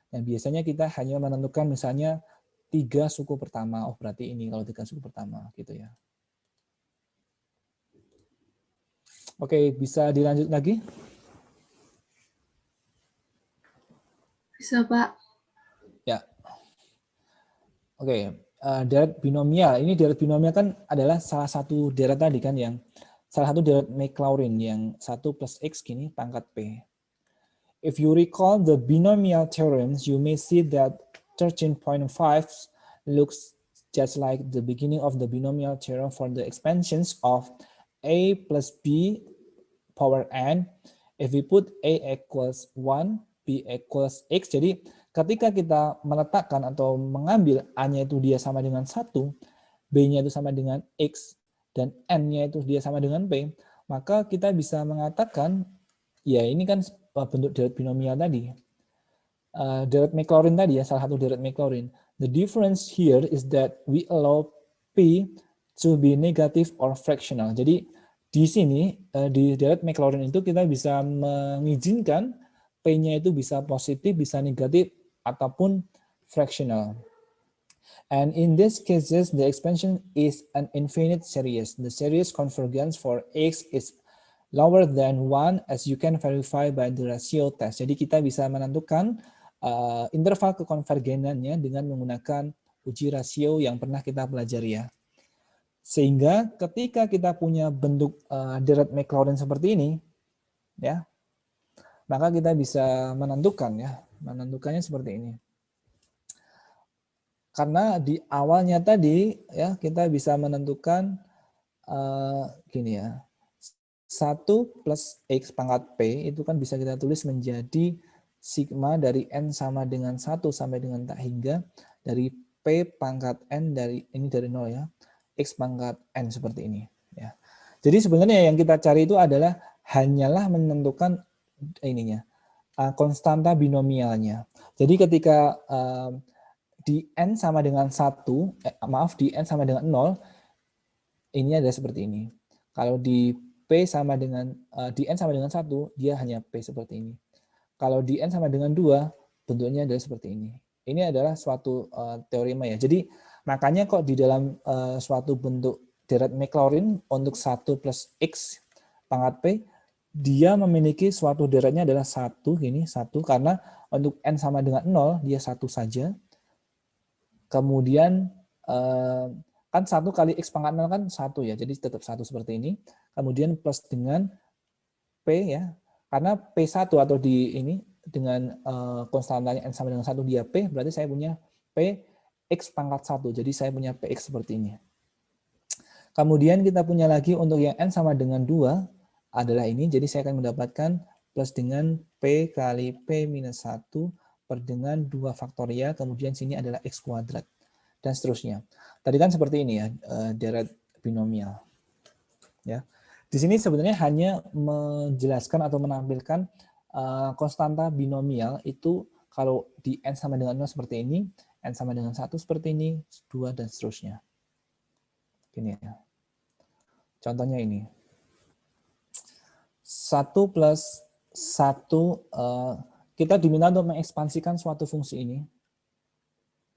Nah, biasanya kita hanya menentukan misalnya 3 suku pertama. Oh, berarti ini kalau 3 suku pertama gitu ya. Oke, bisa dilanjut lagi? Bisa, Pak. Ya. Oke, deret binomial. Ini deret binomial kan adalah salah satu deret tadi kan yang salah satu deret Maclaurin yang 1 plus X gini pangkat P. If you recall the binomial theorems, you may see that 13.5 looks just like the beginning of the binomial theorem for the expansions of A plus B power n. If we put A equals 1, B equals X. Jadi ketika kita meletakkan atau mengambil A-nya itu dia sama dengan 1, B-nya itu sama dengan X, dan N-nya itu dia sama dengan P, maka kita bisa mengatakan, ya ini kan bentuk deret binomial tadi. Deret Maclaurin tadi ya, salah satu deret Maclaurin. The difference here is that we allow P to be negative or fractional. Jadi di sini, di deret Maclaurin itu kita bisa mengizinkan P-nya itu bisa positif, bisa negatif, ataupun fractional. And in these cases, the expansion is an infinite series. The series convergence for X is lower than 1 as you can verify by the ratio test. Jadi kita bisa menentukan interval kekonvergenannya dengan menggunakan uji rasio yang pernah kita pelajari ya. Sehingga ketika kita punya bentuk deret Maclaurin seperti ini, ya, maka kita bisa menentukan ya, menentukannya seperti ini. Karena di awalnya tadi ya kita bisa menentukan gini ya. 1 plus X pangkat P itu kan bisa kita tulis menjadi sigma dari N sama dengan 1 sampai dengan tak hingga dari P pangkat N dari ini dari 0 ya. X pangkat N seperti ini ya. Jadi sebenarnya yang kita cari itu adalah hanyalah menentukan ininya konstanta binomialnya. Jadi ketika di N sama dengan 1, di N sama dengan 0, ini adalah seperti ini. Kalau di P sama dengan, di N sama dengan 1, dia hanya P seperti ini. Kalau di N sama dengan 2, bentuknya adalah seperti ini. Ini adalah suatu teorema ya. Jadi makanya kok di dalam suatu bentuk deret Maclaurin untuk 1 plus X pangkat P, dia memiliki suatu deretnya adalah 1, gini, 1, karena untuk N sama dengan 0, dia 1 saja. Kemudian kan 1 kali X pangkat 0 kan 1 ya, jadi tetap 1 seperti ini. Kemudian plus dengan P ya, karena P1 atau di ini dengan konstantanya N sama dengan 1 dia P, berarti saya punya P X pangkat 1, jadi saya punya PX seperti ini. Kemudian kita punya lagi untuk yang N sama dengan 2 adalah ini, jadi saya akan mendapatkan plus dengan P kali P minus 1 per dengan 2 faktorial, kemudian sini adalah X kuadrat, dan seterusnya. Tadi kan seperti ini ya, deret binomial. Ya. Di sini sebenarnya hanya menjelaskan atau menampilkan konstanta binomial itu kalau di N sama dengan 0 seperti ini, N sama dengan 1 seperti ini, 2, dan seterusnya. Ini ya. Contohnya ini. 1 plus 1, kita diminta untuk mengekspansikan suatu fungsi ini.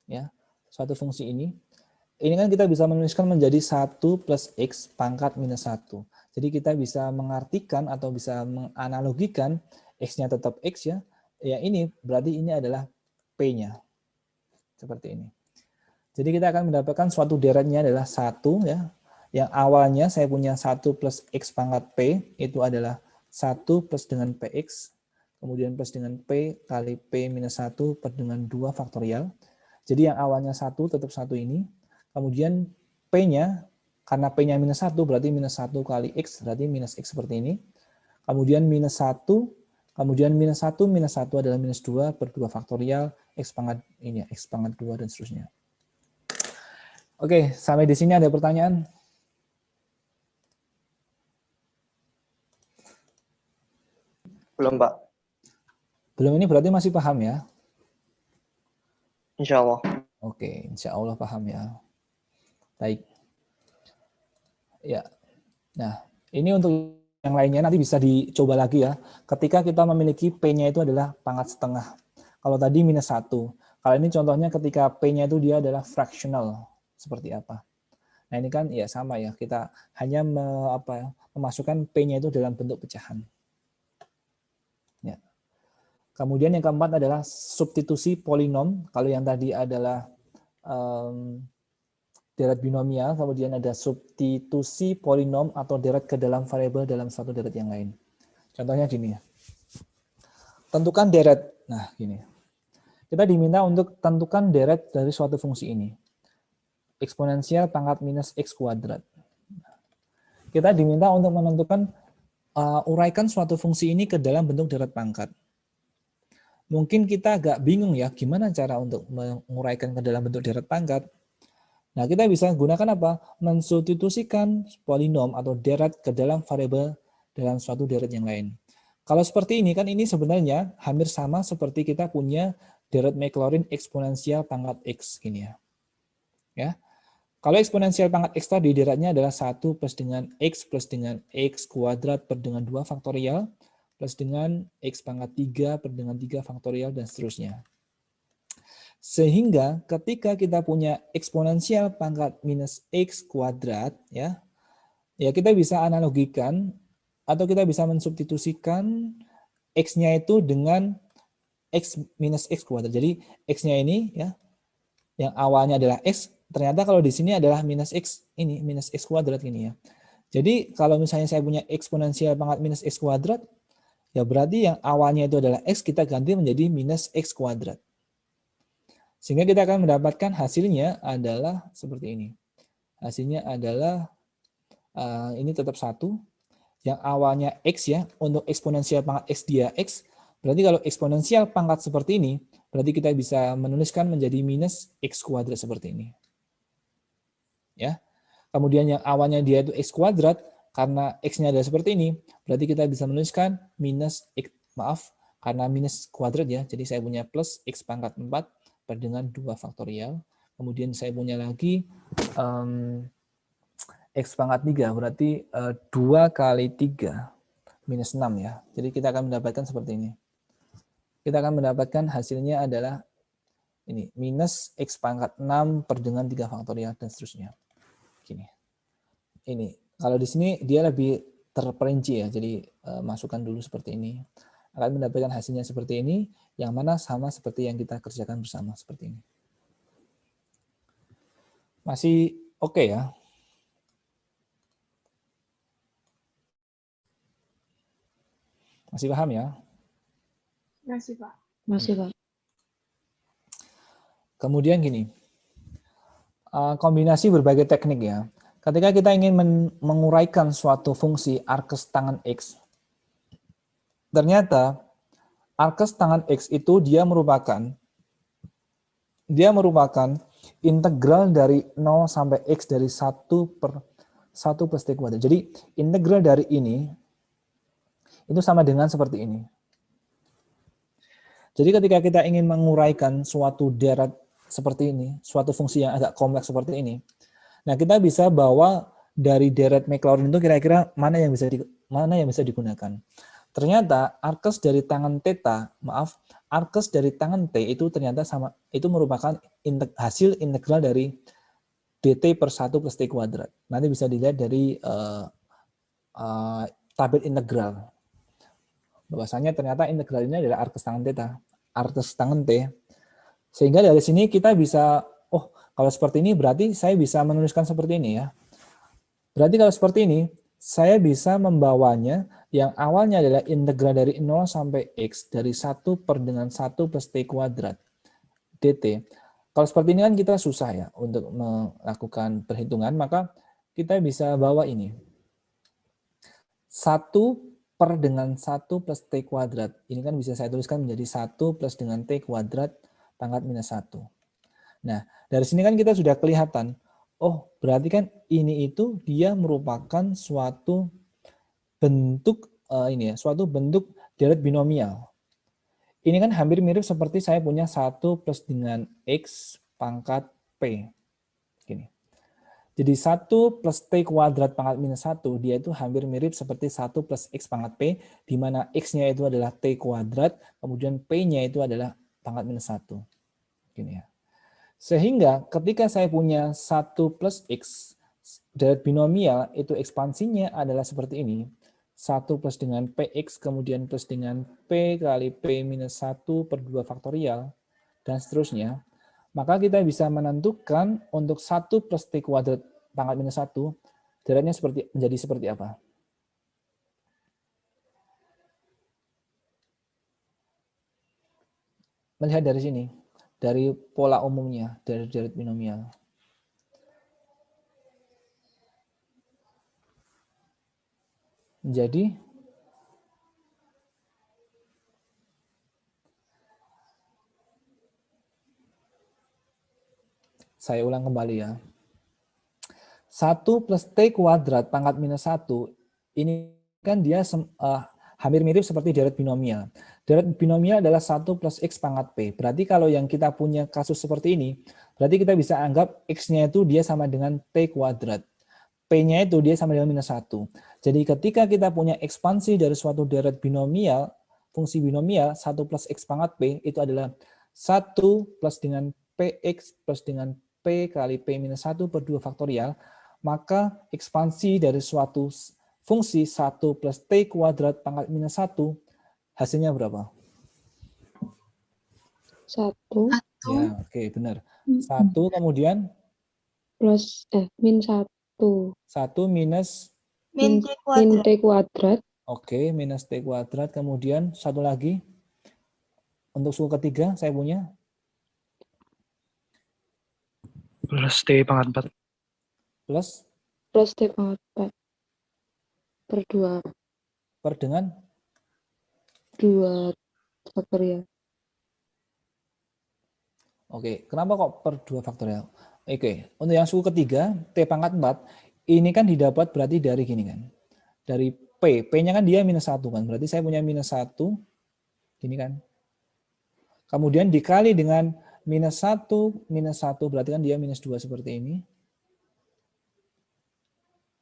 Ya, suatu fungsi ini. Ini kan kita bisa menuliskan menjadi 1 plus X pangkat minus 1. Jadi kita bisa mengartikan atau bisa menganalogikan X-nya tetap X ya. Ya ini berarti ini adalah P-nya. Seperti ini. Jadi kita akan mendapatkan suatu deretnya adalah 1 ya. Yang awalnya saya punya 1 plus X pangkat P, itu adalah 1 plus dengan PX, kemudian plus dengan P kali P minus 1 per dengan 2 faktorial. Jadi yang awalnya 1 tetap 1 ini, kemudian P-nya Karena P-nya minus 1, berarti minus 1 kali X, berarti minus X seperti ini. Kemudian minus 1, kemudian minus 1 adalah minus 2 per 2 faktorial, X pangkat ini ya, X pangkat 2 dan seterusnya. Oke, sampai di sini ada pertanyaan? Belum, Pak. Belum, ini berarti masih paham ya? Insya Allah. Oke, insya Allah paham ya. Baik. Ya. Nah, ini untuk yang lainnya nanti bisa dicoba lagi ya. Ketika kita memiliki P-nya itu adalah pangkat setengah. Kalau tadi minus 1. Kalau ini contohnya ketika P-nya itu dia adalah fractional. Seperti apa? Nah, ini kan ya sama ya. Kita hanya memasukkan P-nya itu dalam bentuk pecahan. Ya. Kemudian yang keempat adalah substitusi polinom. Kalau yang tadi adalah deret binomial, kemudian ada substitusi polinom atau deret ke dalam variabel dalam suatu deret yang lain. Contohnya gini ya. Tentukan deret. Nah, gini. Kita diminta untuk tentukan deret dari suatu fungsi ini. Eksponensial pangkat minus X kuadrat. Kita diminta untuk menentukan uraikan suatu fungsi ini ke dalam bentuk deret pangkat. Mungkin kita agak bingung ya, gimana cara untuk menguraikan ke dalam bentuk deret pangkat. Nah, kita bisa gunakan apa? Mensubstitusikan polinom atau deret ke dalam variabel dalam suatu deret yang lain. Kalau seperti ini, kan ini sebenarnya hampir sama seperti kita punya deret Maclaurin eksponensial pangkat X. Gini ya. Ya. Kalau eksponensial pangkat X tadi deretnya adalah 1 plus dengan X kuadrat per dengan 2 faktorial plus dengan X pangkat 3 per dengan 3 faktorial dan seterusnya. Sehingga ketika kita punya eksponensial pangkat minus X kuadrat, ya kita bisa analogikan atau kita bisa mensubstitusikan X-nya itu dengan X minus X kuadrat. Jadi X-nya ini ya, yang awalnya adalah X, ternyata kalau di sini adalah minus X, ini minus X kuadrat gini ya. Jadi kalau misalnya saya punya eksponensial pangkat minus X kuadrat, ya berarti yang awalnya itu adalah X, kita ganti menjadi minus X kuadrat. Sehingga kita akan mendapatkan hasilnya adalah seperti ini. Hasilnya adalah ini tetap 1. Yang awalnya X ya, untuk eksponensial pangkat X dia X. Berarti kalau eksponensial pangkat seperti ini, berarti kita bisa menuliskan menjadi minus X kuadrat seperti ini. Ya. Kemudian yang awalnya dia itu X kuadrat, karena X-nya adalah seperti ini, berarti kita bisa menuliskan minus X, karena minus kuadrat ya, jadi saya punya plus X pangkat 4 per dengan 2 faktorial. Kemudian saya punya lagi X pangkat 3, berarti 2 kali 3 minus 6 ya. Jadi kita akan mendapatkan seperti ini. Kita akan mendapatkan hasilnya adalah ini, minus X pangkat 6 per dengan 3 faktorial dan seterusnya. Gini. Ini, kalau di sini dia lebih terperinci ya, jadi masukkan dulu seperti ini. Akan mendapatkan hasilnya seperti ini, yang mana sama seperti yang kita kerjakan bersama seperti ini. Masih oke ya? Masih paham ya? Masih, Pak. Masih, Pak. Kemudian gini, kombinasi berbagai teknik ya. Ketika kita ingin menguraikan suatu fungsi arkes tangan X, ternyata arkes tangan X itu dia merupakan integral dari 0 sampai X dari 1 per 1 plus T kuadrat. Jadi integral dari ini itu sama dengan seperti ini. Jadi ketika kita ingin menguraikan suatu deret seperti ini, suatu fungsi yang agak kompleks seperti ini, nah kita bisa bawa dari deret Maclaurin itu kira-kira mana yang bisa digunakan. Ternyata arkes dari tangan theta, arkes dari tangan T itu ternyata sama, itu merupakan hasil integral dari dt per 1 plus T kuadrat. Nanti bisa dilihat dari tabel integral. Bahwasanya ternyata integral ini adalah arkes tangan theta, arkes tangan T. Sehingga dari sini kita bisa, oh kalau seperti ini berarti saya bisa menuliskan seperti ini ya. Berarti kalau seperti ini, saya bisa membawanya yang awalnya adalah integral dari 0 sampai X dari 1 per dengan 1 plus T kuadrat dt. Kalau seperti ini kan kita susah ya untuk melakukan perhitungan, maka kita bisa bawa ini. 1 dengan 1 plus T kuadrat. Ini kan bisa saya tuliskan menjadi 1 plus dengan T kuadrat pangkat minus 1. Nah, dari sini kan kita sudah kelihatan, oh berarti kan ini itu dia merupakan suatu bentuk suatu bentuk deret binomial. Ini kan hampir mirip seperti saya punya 1 plus dengan X pangkat P. Gini. Jadi 1 plus T kuadrat pangkat minus 1, dia itu hampir mirip seperti 1 plus X pangkat P, di mana X-nya itu adalah T kuadrat, kemudian P-nya itu adalah pangkat minus 1. Gini ya. Sehingga ketika saya punya 1 plus X, deret binomial itu ekspansinya adalah seperti ini. 1 plus dengan PX, kemudian plus dengan P kali P minus 1 per 2 faktorial, dan seterusnya. Maka kita bisa menentukan untuk 1 plus T kuadrat pangkat minus 1, deretnya menjadi seperti apa? Melihat dari sini, dari pola umumnya, dari deret binomial. Jadi, saya ulang kembali ya. 1 plus T kuadrat pangkat minus 1, ini kan dia hampir mirip seperti deret binomial. Deret binomial adalah 1 plus X pangkat P. Berarti kalau yang kita punya kasus seperti ini, berarti kita bisa anggap X-nya itu dia sama dengan T kuadrat. P-nya itu dia sama dengan minus 1. Jadi ketika kita punya ekspansi dari suatu deret binomial, fungsi binomial 1 plus X pangkat P itu adalah 1 plus dengan PX plus dengan P kali P minus 1 per 2 faktorial, maka ekspansi dari suatu fungsi 1 plus T kuadrat pangkat minus 1, hasilnya berapa? 1 Ya, oke, benar. 1 kemudian plus min 1 1 minus min T kuadrat. Oke, minus T kuadrat. Kemudian satu lagi. Untuk suku ketiga saya punya. Plus T pangkat 4. Plus T pangkat 4 per 2. Per dengan? 2 faktorial. Oke, kenapa kok per 2 faktorial? Oke, untuk yang suku ketiga, T pangkat 4, ini kan didapat berarti dari gini kan. Dari P. P-nya kan dia minus 1 kan. Berarti saya punya minus 1. Gini kan. Kemudian dikali dengan minus 1 berarti kan dia minus 2 seperti ini.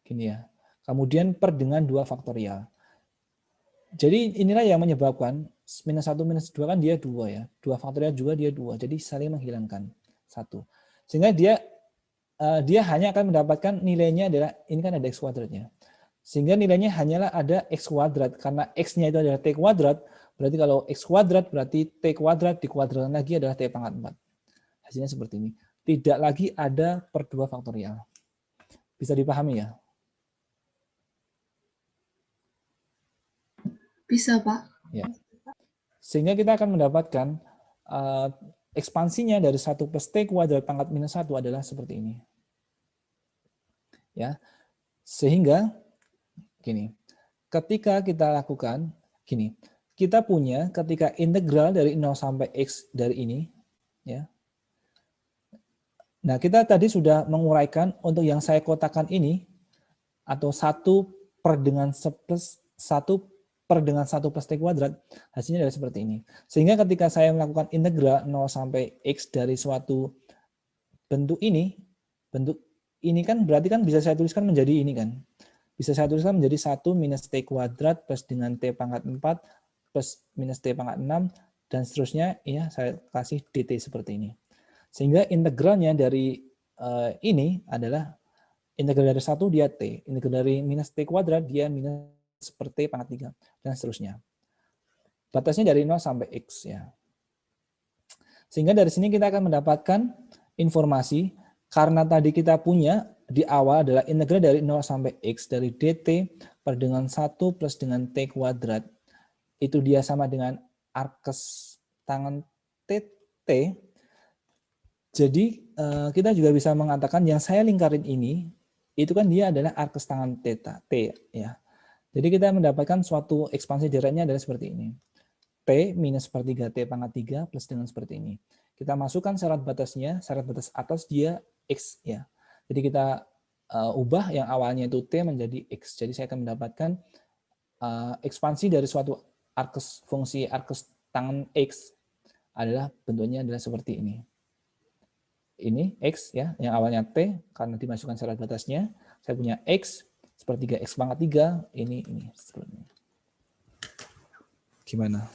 Gini ya. Kemudian per dengan 2 faktorial. Jadi inilah yang menyebabkan minus 1 minus 2 kan dia 2 ya. 2 faktorial juga dia 2. Jadi saling menghilangkan 1. Sehingga dia hanya akan mendapatkan nilainya adalah, ini kan ada X kuadratnya. Sehingga nilainya hanyalah ada X kuadrat. Karena X-nya itu adalah T kuadrat, berarti kalau X kuadrat berarti T kuadrat dikuadratkan lagi adalah T pangkat 4. Hasilnya seperti ini. Tidak lagi ada per 2 faktorial. Bisa dipahami ya? Bisa, Pak. Ya. Sehingga kita akan mendapatkan ekspansinya dari 1 plus T kuadrat pangkat minus 1 adalah seperti ini. Ya. Sehingga gini, ketika kita lakukan gini, kita punya ketika integral dari 0 sampai X dari ini, ya. Nah, kita tadi sudah menguraikan untuk yang saya kotakan ini, atau 1 per dengan 1 per dengan 1 plus T kuadrat, hasilnya adalah seperti ini. Sehingga ketika saya melakukan integral 0 sampai X dari suatu bentuk ini kan berarti kan bisa saya tuliskan menjadi ini kan. Bisa saya tuliskan menjadi 1 minus T kuadrat plus dengan T pangkat 4 plus minus T pangkat 6, dan seterusnya, ya saya kasih dt seperti ini. Sehingga integralnya dari ini adalah integral dari 1 dia T, integral dari minus T kuadrat dia minus seperti pangkat 3, dan seterusnya. Batasnya dari 0 sampai X ya. Sehingga dari sini kita akan mendapatkan informasi, karena tadi kita punya di awal adalah integral dari 0 sampai X dari dt per dengan 1 plus dengan T kuadrat. Itu dia sama dengan arkes tangen TT. Jadi kita juga bisa mengatakan yang saya lingkarin ini itu kan dia adalah arkes tangan theta, T ya. Jadi kita mendapatkan suatu ekspansi deretnya adalah seperti ini. T minus sepertiga T pangkat 3 plus dengan seperti ini. Kita masukkan syarat batasnya, syarat batas atas dia X ya. Jadi kita ubah yang awalnya itu T menjadi X. Jadi saya akan mendapatkan ekspansi dari suatu arkes fungsi arkes tangan X adalah bentuknya adalah seperti ini. Ini X ya, yang awalnya T karena dimasukkan syarat batasnya. Saya punya X sepertiga X pangkat 3, ini seperti ini. Gimana?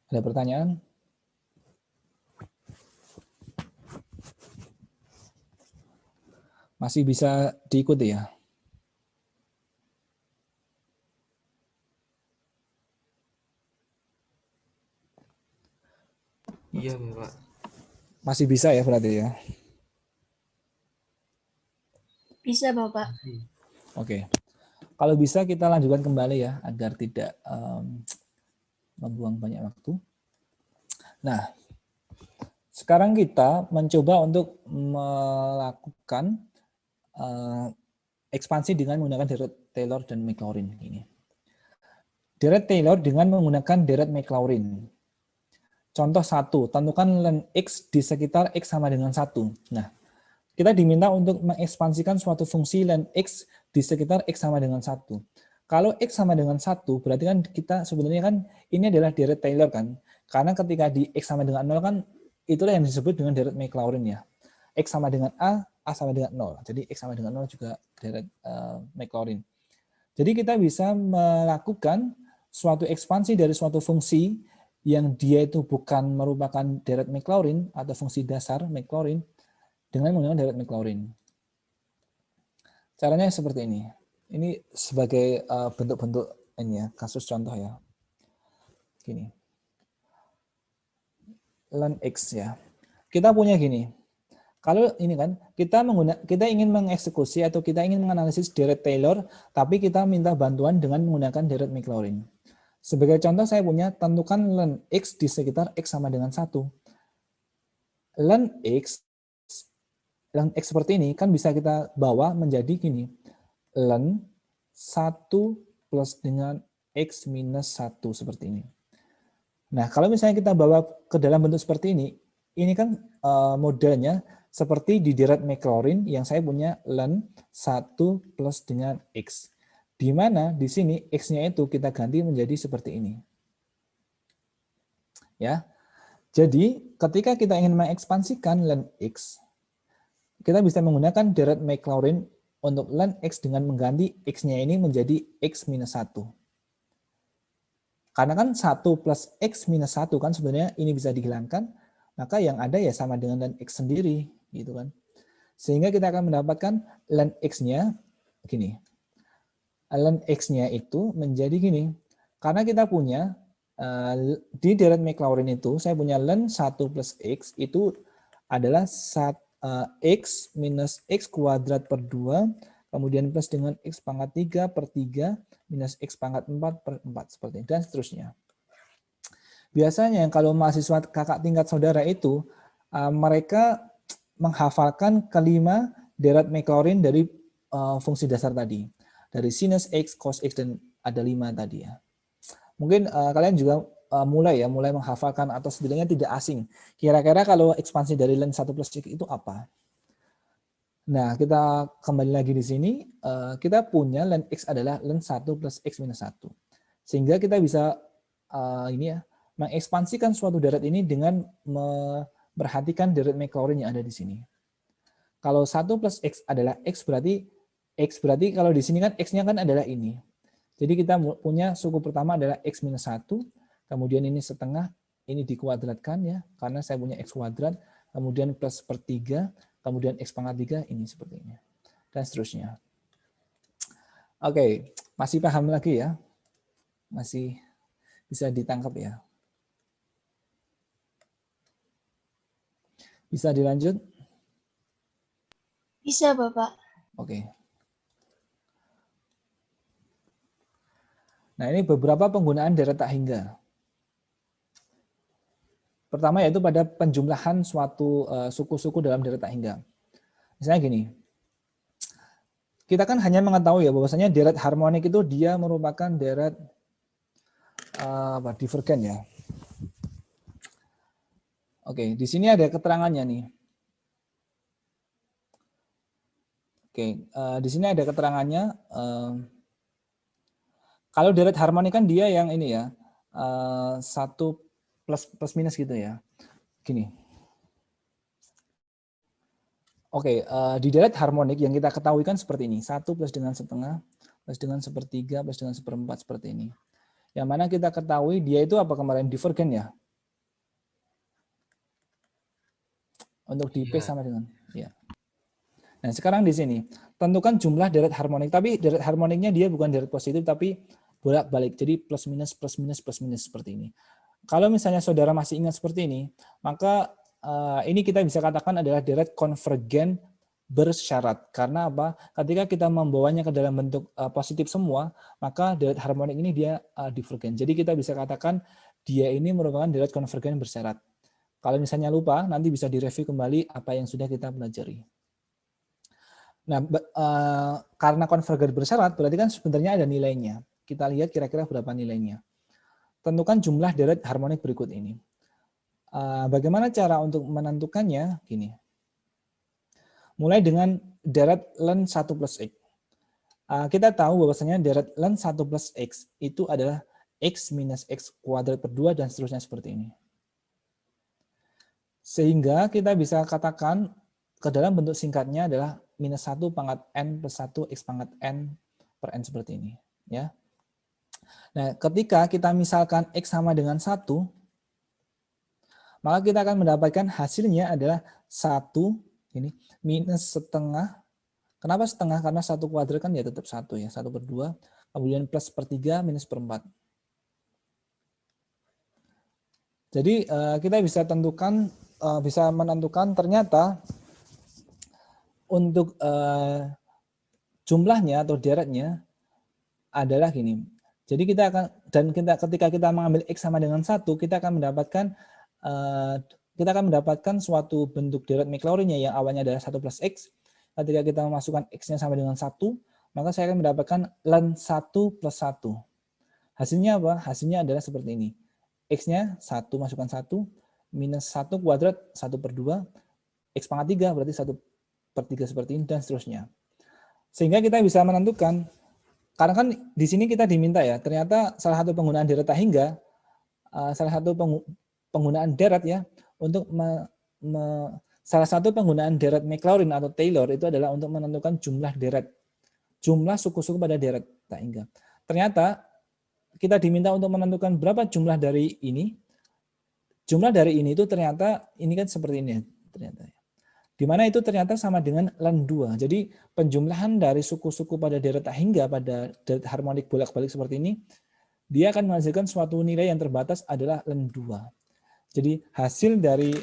Ada pertanyaan? Masih bisa diikuti ya? Iya, Bapak. Masih bisa ya berarti ya? Bisa, Bapak. Oke. Kalau bisa kita lanjutkan kembali ya, agar tidak membuang banyak waktu. Nah, sekarang kita mencoba untuk melakukan ekspansi dengan menggunakan deret Taylor dan Maclaurin. Ini. Deret Taylor dengan menggunakan deret Maclaurin. Contoh 1, tentukan len X di sekitar X sama dengan 1. Nah, kita diminta untuk mengekspansikan suatu fungsi len X di sekitar X sama dengan 1. Kalau X sama dengan 1, berarti kan kita sebenarnya kan ini adalah deret Taylor kan. Karena ketika di X sama dengan 0 kan itulah yang disebut dengan deret Maclaurin ya. X sama dengan A sama dengan 0. Jadi X sama dengan 0 juga deret Maclaurin. Jadi kita bisa melakukan suatu ekspansi dari suatu fungsi yang dia itu bukan merupakan deret Maclaurin atau fungsi dasar Maclaurin dengan menggunakan deret Maclaurin. Caranya seperti ini. Ini sebagai bentuk-bentuk ini ya, kasus contoh ya. Gini. Len X ya. Kita punya gini. Kalau ini kan kita ingin mengeksekusi atau kita ingin menganalisis deret Taylor, tapi kita minta bantuan dengan menggunakan deret Maclaurin. Sebagai contoh saya punya tentukan len X di sekitar X sama dengan 1. Len X seperti ini kan bisa kita bawa menjadi gini. Len 1 plus dengan X minus 1 seperti ini. Nah, kalau misalnya kita bawa ke dalam bentuk seperti ini kan modelnya seperti di deret Maclaurin yang saya punya len 1 plus dengan X. Di mana di sini X-nya itu kita ganti menjadi seperti ini. Ya. Jadi, ketika kita ingin mengekspansikan len X, kita bisa menggunakan deret Maclaurin untuk len X dengan mengganti X-nya ini menjadi X minus 1. Karena kan 1 plus X minus 1 kan sebenarnya ini bisa dihilangkan, maka yang ada ya sama dengan len X sendiri, gitu kan. Sehingga kita akan mendapatkan len X-nya gini. Len X-nya itu menjadi gini. Karena kita punya di deret Maclaurin itu saya punya len 1 plus X itu adalah X minus X kuadrat per 2 kemudian plus dengan X pangkat 3 per 3 minus X pangkat 4 per 4 seperti ini dan seterusnya. Biasanya kalau mahasiswa kakak tingkat saudara itu mereka menghafalkan kelima deret Maclaurin dari fungsi dasar tadi. Dari sinus X, cos X, dan ada 5 tadi ya. Mungkin kalian juga mulai menghafalkan atau setidaknya tidak asing. Kira-kira kalau ekspansi dari len 1 plus X itu apa? Nah, kita kembali lagi di sini. Kita punya len X adalah len 1 plus X minus 1. Sehingga kita bisa mengekspansikan suatu deret ini dengan memperhatikan deret Maclaurin yang ada di sini. Kalau 1 plus X adalah X berarti kalau di sini kan X-nya kan adalah ini. Jadi kita punya suku pertama adalah X minus 1, kemudian ini setengah, ini dikuadratkan ya, karena saya punya X kuadrat, kemudian plus per 3, kemudian X pangkat 3, ini seperti ini. Dan seterusnya. Oke, masih paham lagi ya? Masih bisa ditangkap ya? Bisa dilanjut? Bisa, Bapak. Oke. Nah, ini beberapa penggunaan deret tak hingga. Pertama yaitu pada penjumlahan suatu suku-suku dalam deret tak hingga. Misalnya gini, kita kan hanya mengetahui ya bahwasanya deret harmonik itu dia merupakan deret divergen ya. Oke, di sini ada keterangannya nih. Oke, di sini ada keterangannya. Kalau deret harmonik kan dia yang ini ya, satu plus minus gitu ya. Gini. Oke, di deret harmonik yang kita ketahui kan seperti ini. 1 plus dengan setengah, plus dengan sepertiga, plus dengan seperempat seperti ini. Yang mana kita ketahui dia itu apa kemarin? Divergen ya? Untuk di P sama dengan. Ya. Nah, sekarang di sini. Tentukan jumlah deret harmonik. Tapi deret harmoniknya dia bukan deret positif, tapi bolak-balik. Jadi plus minus, plus minus, plus minus seperti ini. Kalau misalnya saudara masih ingat seperti ini, maka ini kita bisa katakan adalah deret konvergen bersyarat. Karena apa? Ketika kita membawanya ke dalam bentuk positif semua, maka deret harmonik ini dia divergen. Jadi kita bisa katakan dia ini merupakan deret konvergen bersyarat. Kalau misalnya lupa, nanti bisa direview kembali apa yang sudah kita pelajari. Nah, karena konvergen bersyarat, berarti kan sebenarnya ada nilainya. Kita lihat kira-kira berapa nilainya. Tentukan jumlah deret harmonik berikut ini. Bagaimana cara untuk menentukannya? Gini. Mulai dengan deret ln 1 plus X. Kita tahu bahwasanya deret ln 1 plus X itu adalah X minus X kuadrat per 2 dan seterusnya seperti ini. Sehingga kita bisa katakan ke dalam bentuk singkatnya adalah minus 1 pangkat N plus 1 X pangkat N per N seperti ini. Ya. Nah, ketika kita misalkan X sama dengan 1, maka kita akan mendapatkan hasilnya adalah 1 ini minus setengah. Kenapa setengah? Karena 1 kuadrat kan ya tetap 1 ya, 1 per 2. Kemudian plus per 3 minus per 4. Jadi kita bisa tentukan, bisa menentukan ternyata untuk jumlahnya atau deretnya adalah gini. Jadi kita akan, dan ketika kita mengambil X sama dengan 1, kita akan mendapatkan suatu bentuk deret Maclaurin yang awalnya adalah 1 plus X. Ketika kita memasukkan X-nya sama dengan 1, maka saya akan mendapatkan ln 1 plus 1. Hasilnya apa? Hasilnya adalah seperti ini. X-nya 1 masukkan 1, minus 1 kuadrat 1 per 2, X pangkat 3 berarti 1 per 3 seperti ini, dan seterusnya. Sehingga kita bisa menentukan, karena kan di sini kita diminta ya, ternyata salah satu penggunaan deret tak hingga, salah satu penggunaan deret ya, untuk salah satu penggunaan deret Maclaurin atau Taylor itu adalah untuk menentukan jumlah deret, jumlah suku-suku pada deret tak hingga. Ternyata kita diminta untuk menentukan berapa jumlah dari ini. Jumlah dari ini itu ternyata ini kan seperti ini ternyata. Di mana itu ternyata sama dengan ln 2. Jadi penjumlahan dari suku-suku pada deret tak hingga pada deret harmonik bolak-balik seperti ini, dia akan menghasilkan suatu nilai yang terbatas adalah ln 2. Jadi hasil dari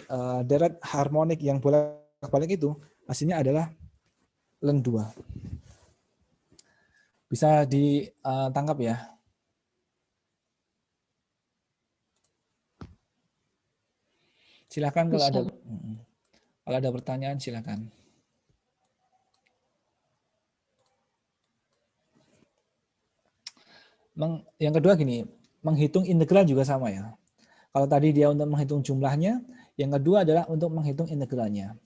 deret harmonik yang bolak-balik itu hasilnya adalah ln 2. Bisa ditangkap ya. Silakan kalau ada pertanyaan silakan. Yang kedua gini, menghitung integral juga sama ya. Kalau tadi dia untuk menghitung jumlahnya, yang kedua adalah untuk menghitung integralnya.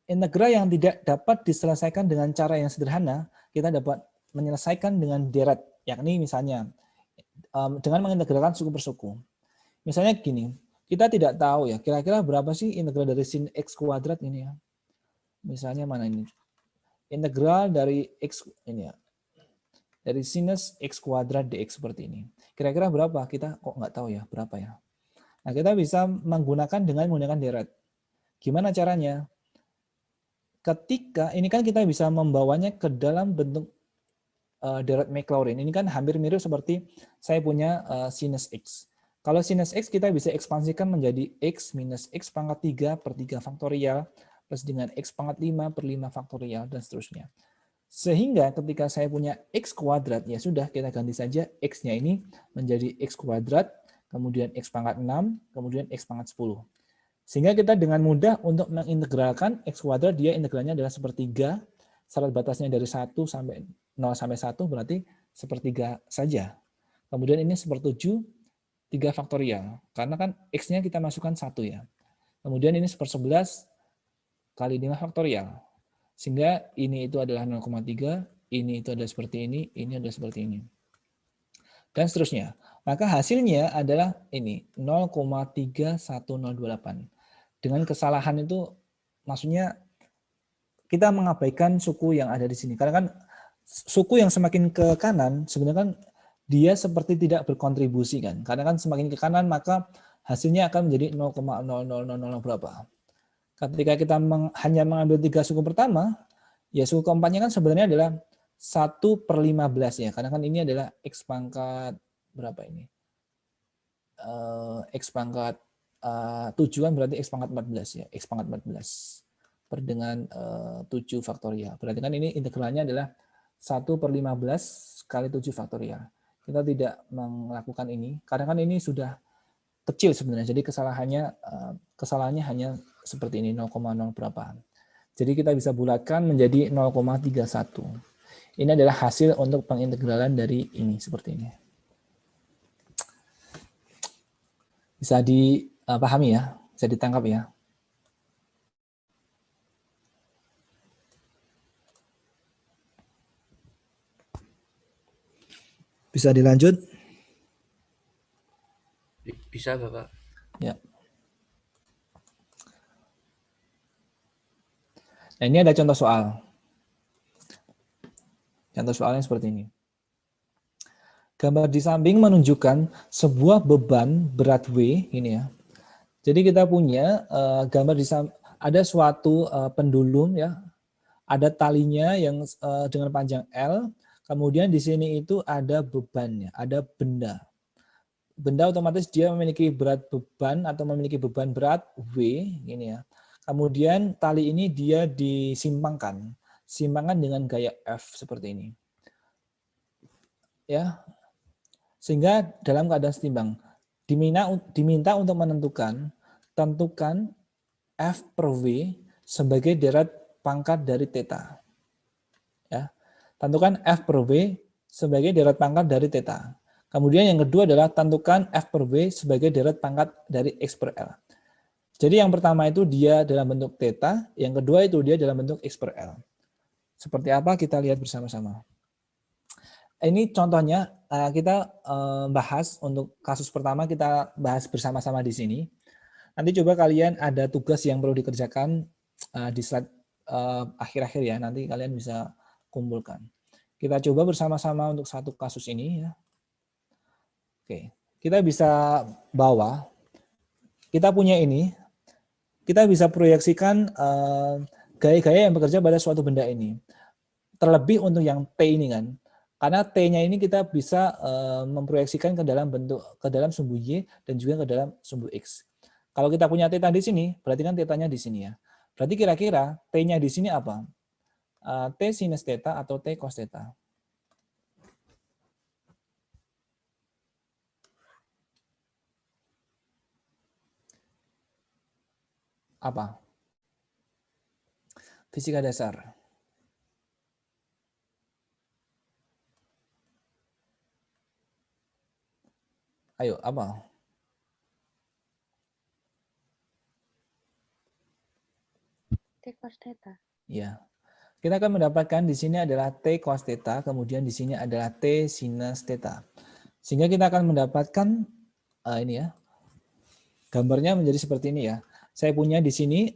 Integral yang tidak dapat diselesaikan dengan cara yang sederhana, kita dapat menyelesaikan dengan deret, yakni misalnya dengan mengintegralkan suku per suku. Misalnya gini, kita tidak tahu ya, kira-kira berapa sih integral dari sin X kuadrat ini ya. Misalnya mana ini? Integral dari X ini ya. Dari sinus X kuadrat dx seperti ini. Kira-kira berapa? Kita kok nggak tahu ya, berapa ya. Nah, kita bisa menggunakan dengan menggunakan deret. Gimana caranya? Ketika, ini kan kita bisa membawanya ke dalam bentuk deret Maclaurin. Ini kan hampir mirip seperti saya punya sinus X. Kalau sinus X kita bisa ekspansikan menjadi X minus X pangkat 3 per 3 faktorial plus dengan X pangkat 5 per 5 faktorial dan seterusnya. Sehingga ketika saya punya X kuadrat, ya sudah kita ganti saja X-nya ini menjadi X kuadrat kemudian X pangkat 6, kemudian X pangkat 10. Sehingga kita dengan mudah untuk mengintegralkan X kuadrat, dia integralnya adalah sepertiga, syarat batasnya dari 1 sampai 0 sampai 1 berarti sepertiga saja. Kemudian ini sepertujuh 3 faktorial, karena kan X-nya kita masukkan 1 ya. Kemudian ini 1/11 kali 5 faktorial. Sehingga ini itu adalah 0,3, ini itu adalah seperti ini adalah seperti ini. Dan seterusnya. Maka hasilnya adalah ini, 0,31028. Dengan kesalahan itu, maksudnya kita mengabaikan suku yang ada di sini. Karena kan suku yang semakin ke kanan, sebenarnya kan dia seperti tidak berkontribusi kan. Karena kan semakin ke kanan, maka hasilnya akan menjadi 0,00000 berapa. Ketika kita hanya mengambil 3 suku pertama, ya suku keempatnya kan sebenarnya adalah 1/15 ya. Karena kan ini adalah X pangkat berapa ini? X pangkat 7 kan berarti X pangkat 14 ya. X pangkat 14 per dengan 7 faktorial. Berarti kan ini integralnya adalah 1/15 kali 7 faktorial. Kita tidak melakukan ini, karena kan ini sudah kecil sebenarnya. Jadi kesalahannya hanya seperti ini, 0,0 berapa. Jadi kita bisa bulatkan menjadi 0,31. Ini adalah hasil untuk pengintegralan dari ini, seperti ini. Bisa dipahami ya, bisa ditangkap ya. Bisa dilanjut? Bisa, Bapak. Ya. Nah, ini ada contoh soal. Contoh soalnya seperti ini. Gambar di samping menunjukkan sebuah beban berat W, ini ya. Jadi kita punya gambar di samping, ada suatu pendulum ya, ada talinya yang dengan panjang L, kemudian di sini itu ada bebannya, ada benda. Benda otomatis dia memiliki berat beban atau memiliki beban berat W, ini ya. Kemudian tali ini dia disimpangkan dengan gaya F seperti ini. Ya. Sehingga dalam keadaan setimbang diminta untuk tentukan F per W sebagai deret pangkat dari theta. Ya. Tentukan F per W sebagai deret pangkat dari theta. Kemudian yang kedua adalah tentukan F per W sebagai deret pangkat dari X per L. Jadi yang pertama itu dia dalam bentuk theta, yang kedua itu dia dalam bentuk X per L. Seperti apa kita lihat bersama-sama. Ini contohnya kita bahas untuk kasus pertama, kita bahas bersama-sama di sini. Nanti coba kalian ada tugas yang perlu dikerjakan di slide akhir-akhir ya, nanti kalian bisa kumpulkan. Kita coba bersama-sama untuk satu kasus ini ya. Oke, kita bisa bawa, kita punya ini, kita bisa proyeksikan gaya-gaya yang bekerja pada suatu benda ini. Terlebih untuk yang T ini kan, karena T-nya ini kita bisa memproyeksikan ke dalam sumbu Y dan juga ke dalam sumbu X. Kalau kita punya theta di sini, berarti kan theta-nya di sini ya. Berarti kira-kira T-nya di sini apa? T sinus theta atau T cos theta? Apa? Fisika dasar. Ayo, apa? T cos theta. Ya. Kita akan mendapatkan di sini adalah T cos theta, kemudian di sini adalah T sinus theta. Sehingga kita akan mendapatkan ini ya. Gambarnya menjadi seperti ini ya. Saya punya di sini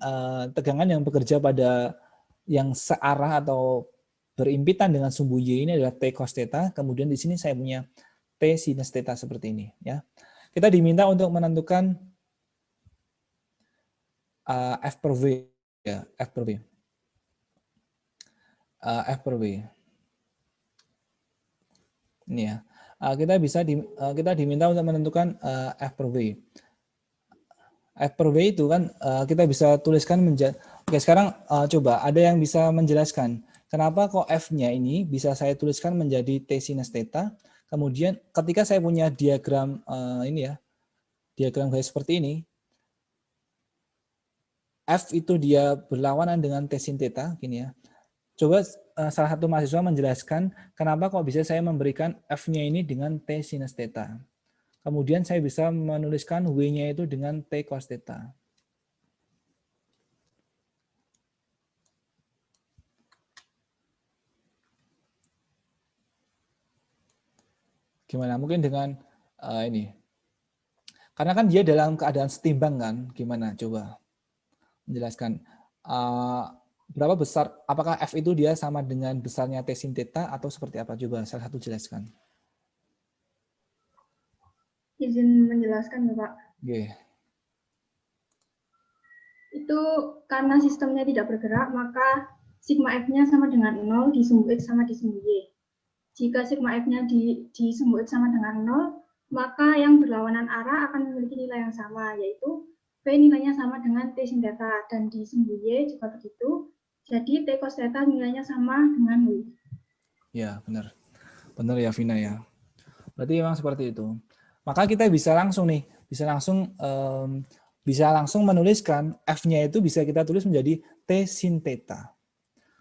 tegangan yang bekerja pada yang searah atau berimpitan dengan sumbu Y ini adalah T cos theta, kemudian di sini saya punya T sinus theta seperti ini ya. Kita diminta untuk menentukan F per W ya, F per W. F per W. Ini ya. Kita diminta untuk menentukan F per W. F per W itu kan kita bisa tuliskan menjadi. Oke, sekarang coba ada yang bisa menjelaskan kenapa kok F-nya ini bisa saya tuliskan menjadi T sinus theta. Kemudian ketika saya punya diagram ini ya, diagram garis seperti ini, F itu dia berlawanan dengan T sin theta, gini ya. Coba salah satu mahasiswa menjelaskan kenapa kok bisa saya memberikan F-nya ini dengan T sinus theta. Kemudian saya bisa menuliskan W-nya itu dengan T cos theta. Gimana? Mungkin dengan ini. Karena kan dia dalam keadaan setimbang kan. Gimana? Coba menjelaskan. Berapa besar? Apakah F itu dia sama dengan besarnya T sin theta atau seperti apa? Coba salah satu jelaskan. Izin menjelaskan ya Pak. Oke. Itu karena sistemnya tidak bergerak, maka sigma F-nya sama dengan 0 di sumbu X sama di sumbu Y. Jika sigma F-nya di sumbu X sama dengan 0, maka yang berlawanan arah akan memiliki nilai yang sama, yaitu V nilainya sama dengan T sin theta, dan di sumbu Y juga begitu. Jadi T cos theta nilainya sama dengan W. Ya, benar. Benar ya, Vina ya. Berarti memang seperti itu. Maka kita bisa langsung nih, bisa langsung menuliskan F-nya itu bisa kita tulis menjadi T sin theta.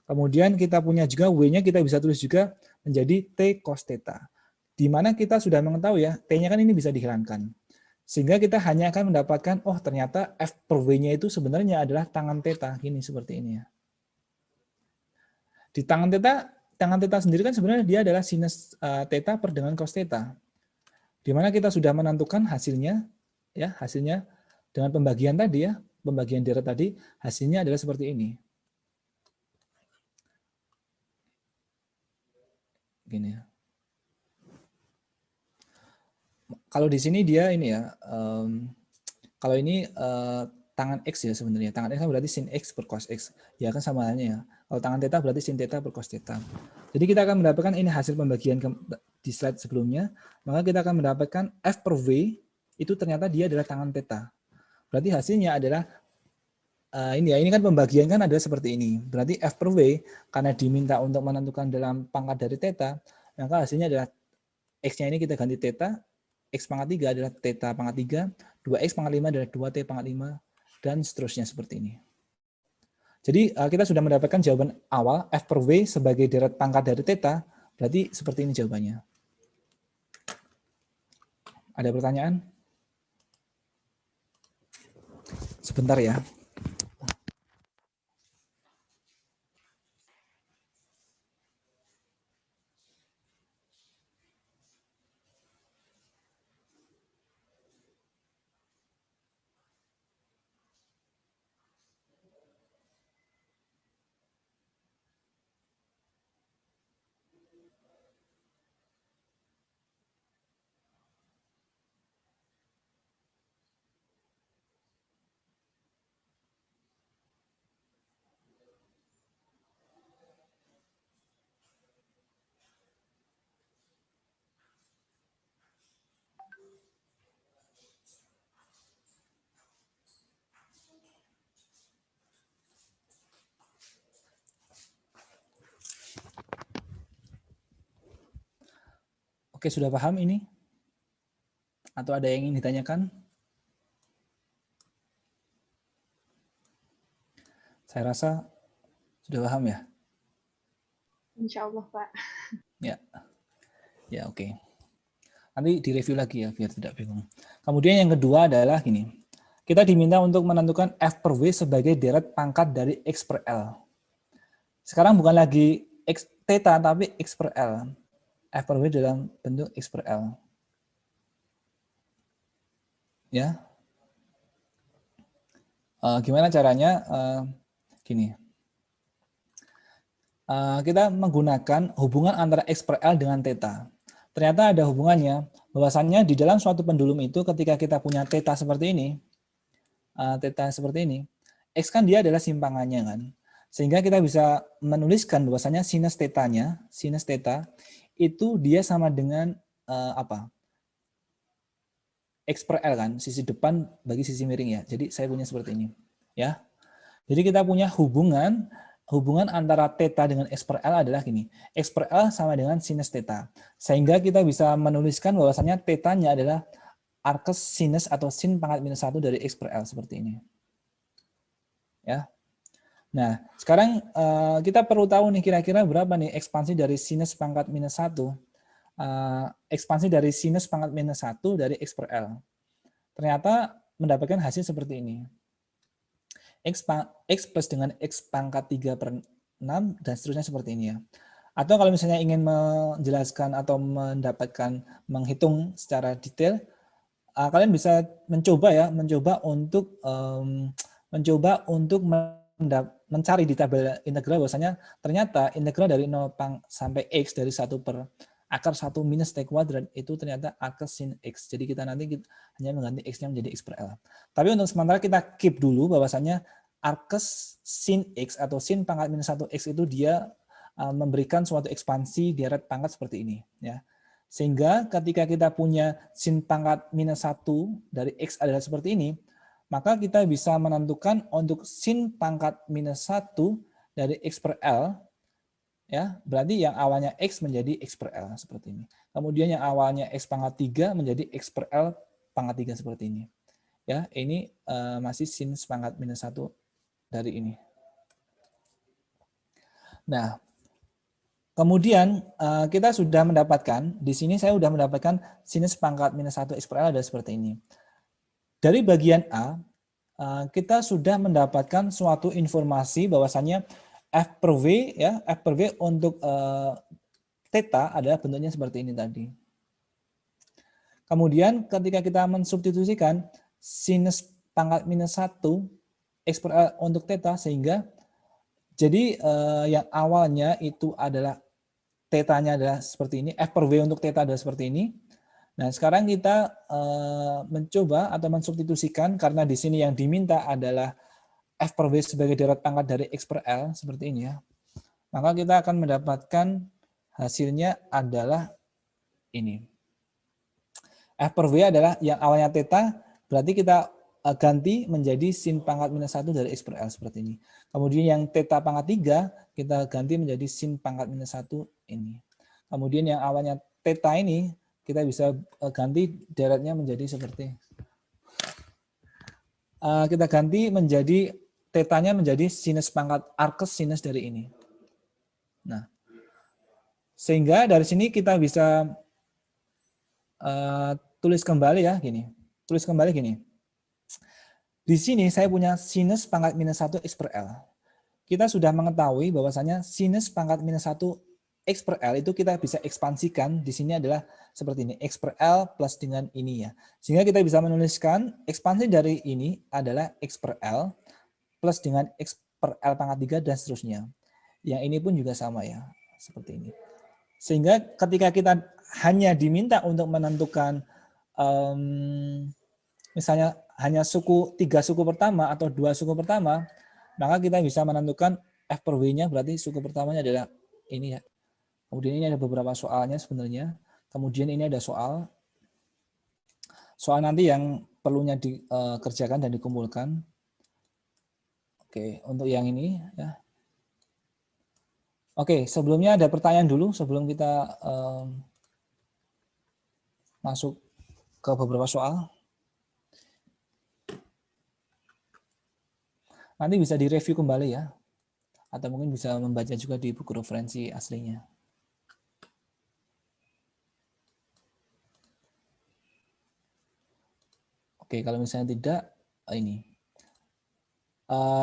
Kemudian kita punya juga W-nya kita bisa tulis juga menjadi T cos theta. Di mana kita sudah mengetahui ya, T-nya kan ini bisa dihilangkan. Sehingga kita hanya akan mendapatkan, oh ternyata F per W-nya itu sebenarnya adalah tangan theta. Gini, seperti ini ya. Di tangan theta sendiri kan sebenarnya dia adalah sinus theta per dengan cos theta. Di mana kita sudah menentukan hasilnya, ya hasilnya dengan pembagian tadi ya, pembagian deret tadi, hasilnya adalah seperti ini. Gini ya. Kalau di sini dia ini ya, kalau ini tangan X ya sebenarnya. Tangan X kan berarti sin X per cos X. Ya kan sama halnya ya. Kalau tangan theta berarti sin theta per cos theta. Jadi kita akan mendapatkan ini hasil pembagian di slide sebelumnya. Maka kita akan mendapatkan F per V itu ternyata dia adalah tangan theta. Berarti hasilnya adalah ini ya. Ini kan pembagian kan adalah seperti ini. Berarti F per V karena diminta untuk menentukan dalam pangkat dari theta, maka hasilnya adalah X-nya ini kita ganti theta. X pangkat 3 adalah theta pangkat 3, 2X pangkat 5 adalah 2T pangkat 5, dan seterusnya seperti ini. Jadi kita sudah mendapatkan jawaban awal, F per V sebagai deret pangkat dari theta, berarti seperti ini jawabannya. Ada pertanyaan? Sebentar ya. Oke, sudah paham ini? Atau ada yang ingin ditanyakan? Saya rasa sudah paham ya? Insya Allah, Pak. Ya, ya oke. Nanti direview lagi ya, biar tidak bingung. Kemudian yang kedua adalah gini. Kita diminta untuk menentukan F per W sebagai deret pangkat dari X per L. Sekarang bukan lagi X theta, tapi X per L. F per W dalam bentuk X per L. Ya. Gimana caranya? Gini. Kita menggunakan hubungan antara X per L dengan theta. Ternyata ada hubungannya, bahwasannya di dalam suatu pendulum itu ketika kita punya theta seperti ini, X kan dia adalah simpangannya kan. Sehingga kita bisa menuliskan bahwasannya sinus theta-nya, sinus theta, itu dia sama dengan X per L kan, sisi depan bagi sisi miring ya. Jadi saya punya seperti ini ya. Jadi kita punya hubungan antara theta dengan X per L adalah gini. X per L sama dengan sinus theta. Sehingga kita bisa menuliskan bahwasannya theta-nya adalah arkes sinus atau sin pangkat minus 1 dari X per L seperti ini. Ya. Nah, sekarang kita perlu tahu nih kira-kira berapa nih ekspansi dari sinus pangkat minus 1. Ekspansi dari sinus pangkat minus 1 dari X per L. Ternyata mendapatkan hasil seperti ini. X plus dengan X pangkat 3 per 6 dan seterusnya seperti ini ya. Atau kalau misalnya ingin menjelaskan atau menghitung secara detail, kalian bisa mencoba untuk mencari di tabel integral bahwasanya ternyata integral dari 0 sampai X dari 1 per akar 1 minus T kuadrat itu ternyata arkes sin X. Jadi kita nanti hanya mengganti X-nya menjadi X per L. Tapi untuk sementara kita keep dulu bahwasanya arkes sin X atau sin pangkat minus 1 X itu dia memberikan suatu ekspansi deret pangkat seperti ini. Ya. Sehingga ketika kita punya sin pangkat minus 1 dari X adalah seperti ini, maka kita bisa menentukan untuk sin pangkat minus 1 dari X per L, ya berarti yang awalnya X menjadi X per L seperti ini. Kemudian yang awalnya X pangkat 3 menjadi X per L pangkat 3 seperti ini. Ya, ini masih sin pangkat minus 1 dari ini. Nah, kemudian kita sudah mendapatkan, di sini saya sudah mendapatkan sinus pangkat minus 1 X per L adalah seperti ini. Dari bagian A, kita sudah mendapatkan suatu informasi bahwasannya F per V, ya, F per V untuk theta adalah bentuknya seperti ini tadi. Kemudian ketika kita mensubstitusikan sinus pangkat minus 1 X per L untuk theta, sehingga jadi yang awalnya itu adalah theta-nya adalah seperti ini, F per V untuk theta adalah seperti ini. Nah, sekarang kita mencoba atau mensubstitusikan karena di sini yang diminta adalah F per V sebagai deret pangkat dari X per L seperti ini ya. Maka kita akan mendapatkan hasilnya adalah ini. F per V adalah yang awalnya theta, berarti kita ganti menjadi sin pangkat minus 1 dari X per L seperti ini. Kemudian yang theta pangkat 3 kita ganti menjadi sin pangkat minus 1 ini. Kemudian yang awalnya theta ini kita bisa ganti deretnya menjadi seperti kita ganti menjadi theta-nya menjadi sinus pangkat arkes sinus dari ini. Nah, sehingga dari sini kita bisa tulis kembali ya gini. Tulis kembali gini. Di sini saya punya sinus pangkat minus 1 X per L. Kita sudah mengetahui bahwasanya sinus pangkat minus 1 X per L itu kita bisa ekspansikan. Di sini adalah seperti ini. X per L plus dengan ini ya. Sehingga kita bisa menuliskan ekspansi dari ini adalah X per L plus dengan X per L pangkat 3 dan seterusnya. Yang ini pun juga sama ya. Seperti ini. Sehingga ketika kita hanya diminta untuk menentukan misalnya hanya 3 suku pertama atau 2 suku pertama, maka kita bisa menentukan F per V-nya berarti suku pertamanya adalah ini ya. Kemudian ini ada beberapa soalnya sebenarnya. Kemudian ini ada soal nanti yang perlunya dikerjakan dan dikumpulkan. Oke, untuk yang ini ya. Oke, sebelumnya ada pertanyaan dulu sebelum kita masuk ke beberapa soal. Nanti bisa direview kembali ya. Atau mungkin bisa membaca juga di buku referensi aslinya. Oke, kalau misalnya tidak, ini.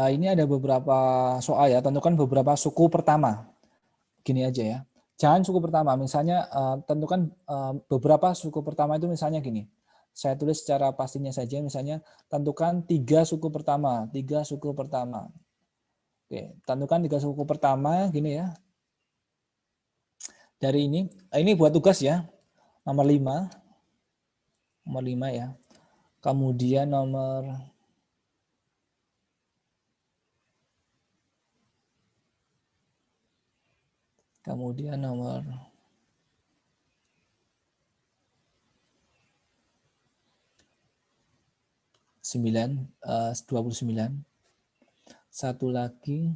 Ini ada beberapa soal ya, tentukan beberapa suku pertama. Gini aja ya. Jangan suku pertama, misalnya tentukan beberapa suku pertama itu misalnya gini. Saya tulis secara pastinya saja, misalnya tentukan 3 suku pertama, 3 suku pertama. Oke, tentukan 3 suku pertama gini ya. Dari ini buat tugas ya. Nomor 5. Nomor 5 ya. Kemudian nomor nomor 29. Satu lagi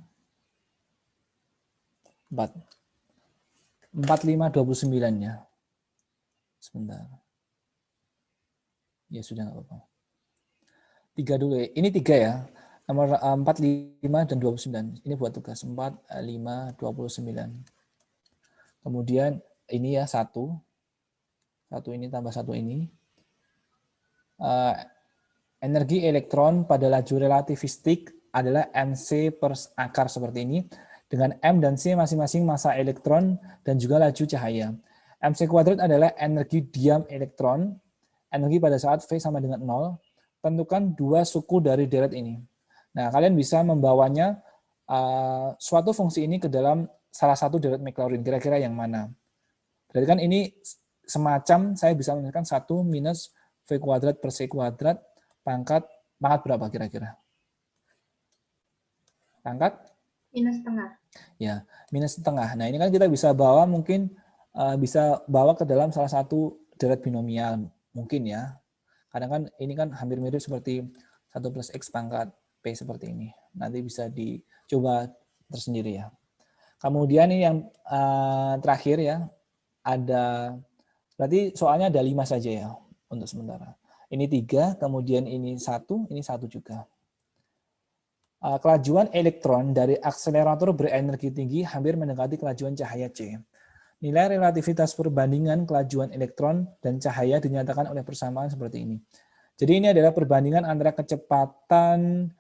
4529 ya. Sebentar. Ya sudah, nggak apa-apa. 3 dulu ya. Ini 3 ya. Nomor 4, 5, dan 29. Ini buat tugas 4, 5, 29. Kemudian ini ya 1. 1 ini tambah 1 ini. Energi elektron pada laju relativistik adalah mc per akar seperti ini, dengan m dan c masing-masing massa elektron dan juga laju cahaya. Mc kuadrat adalah energi diam elektron, energi pada saat V sama dengan 0. Tentukan 2 suku dari deret ini. Nah, kalian bisa membawanya suatu fungsi ini ke dalam salah satu deret Maclaurin. Kira-kira yang mana? Berarti kan ini semacam saya bisa menuliskan 1 minus V kuadrat per C kuadrat pangkat berapa kira-kira? Pangkat? Minus setengah. Ya, minus setengah. Nah, ini kan kita bisa bawa mungkin bisa bawa ke dalam salah satu deret binomial mungkin ya. Karena kan ini kan hampir mirip seperti 1 plus X pangkat P seperti ini. Nanti bisa dicoba tersendiri ya. Kemudian ini yang terakhir ya, ada, berarti soalnya ada 5 saja ya untuk sementara. Ini 3, kemudian ini 1 juga. Kelajuan elektron dari akselerator berenergi tinggi hampir mendekati kelajuan cahaya C. Nilai relativitas perbandingan kelajuan elektron dan cahaya dinyatakan oleh persamaan seperti ini. Jadi ini adalah perbandingan antara kecepatan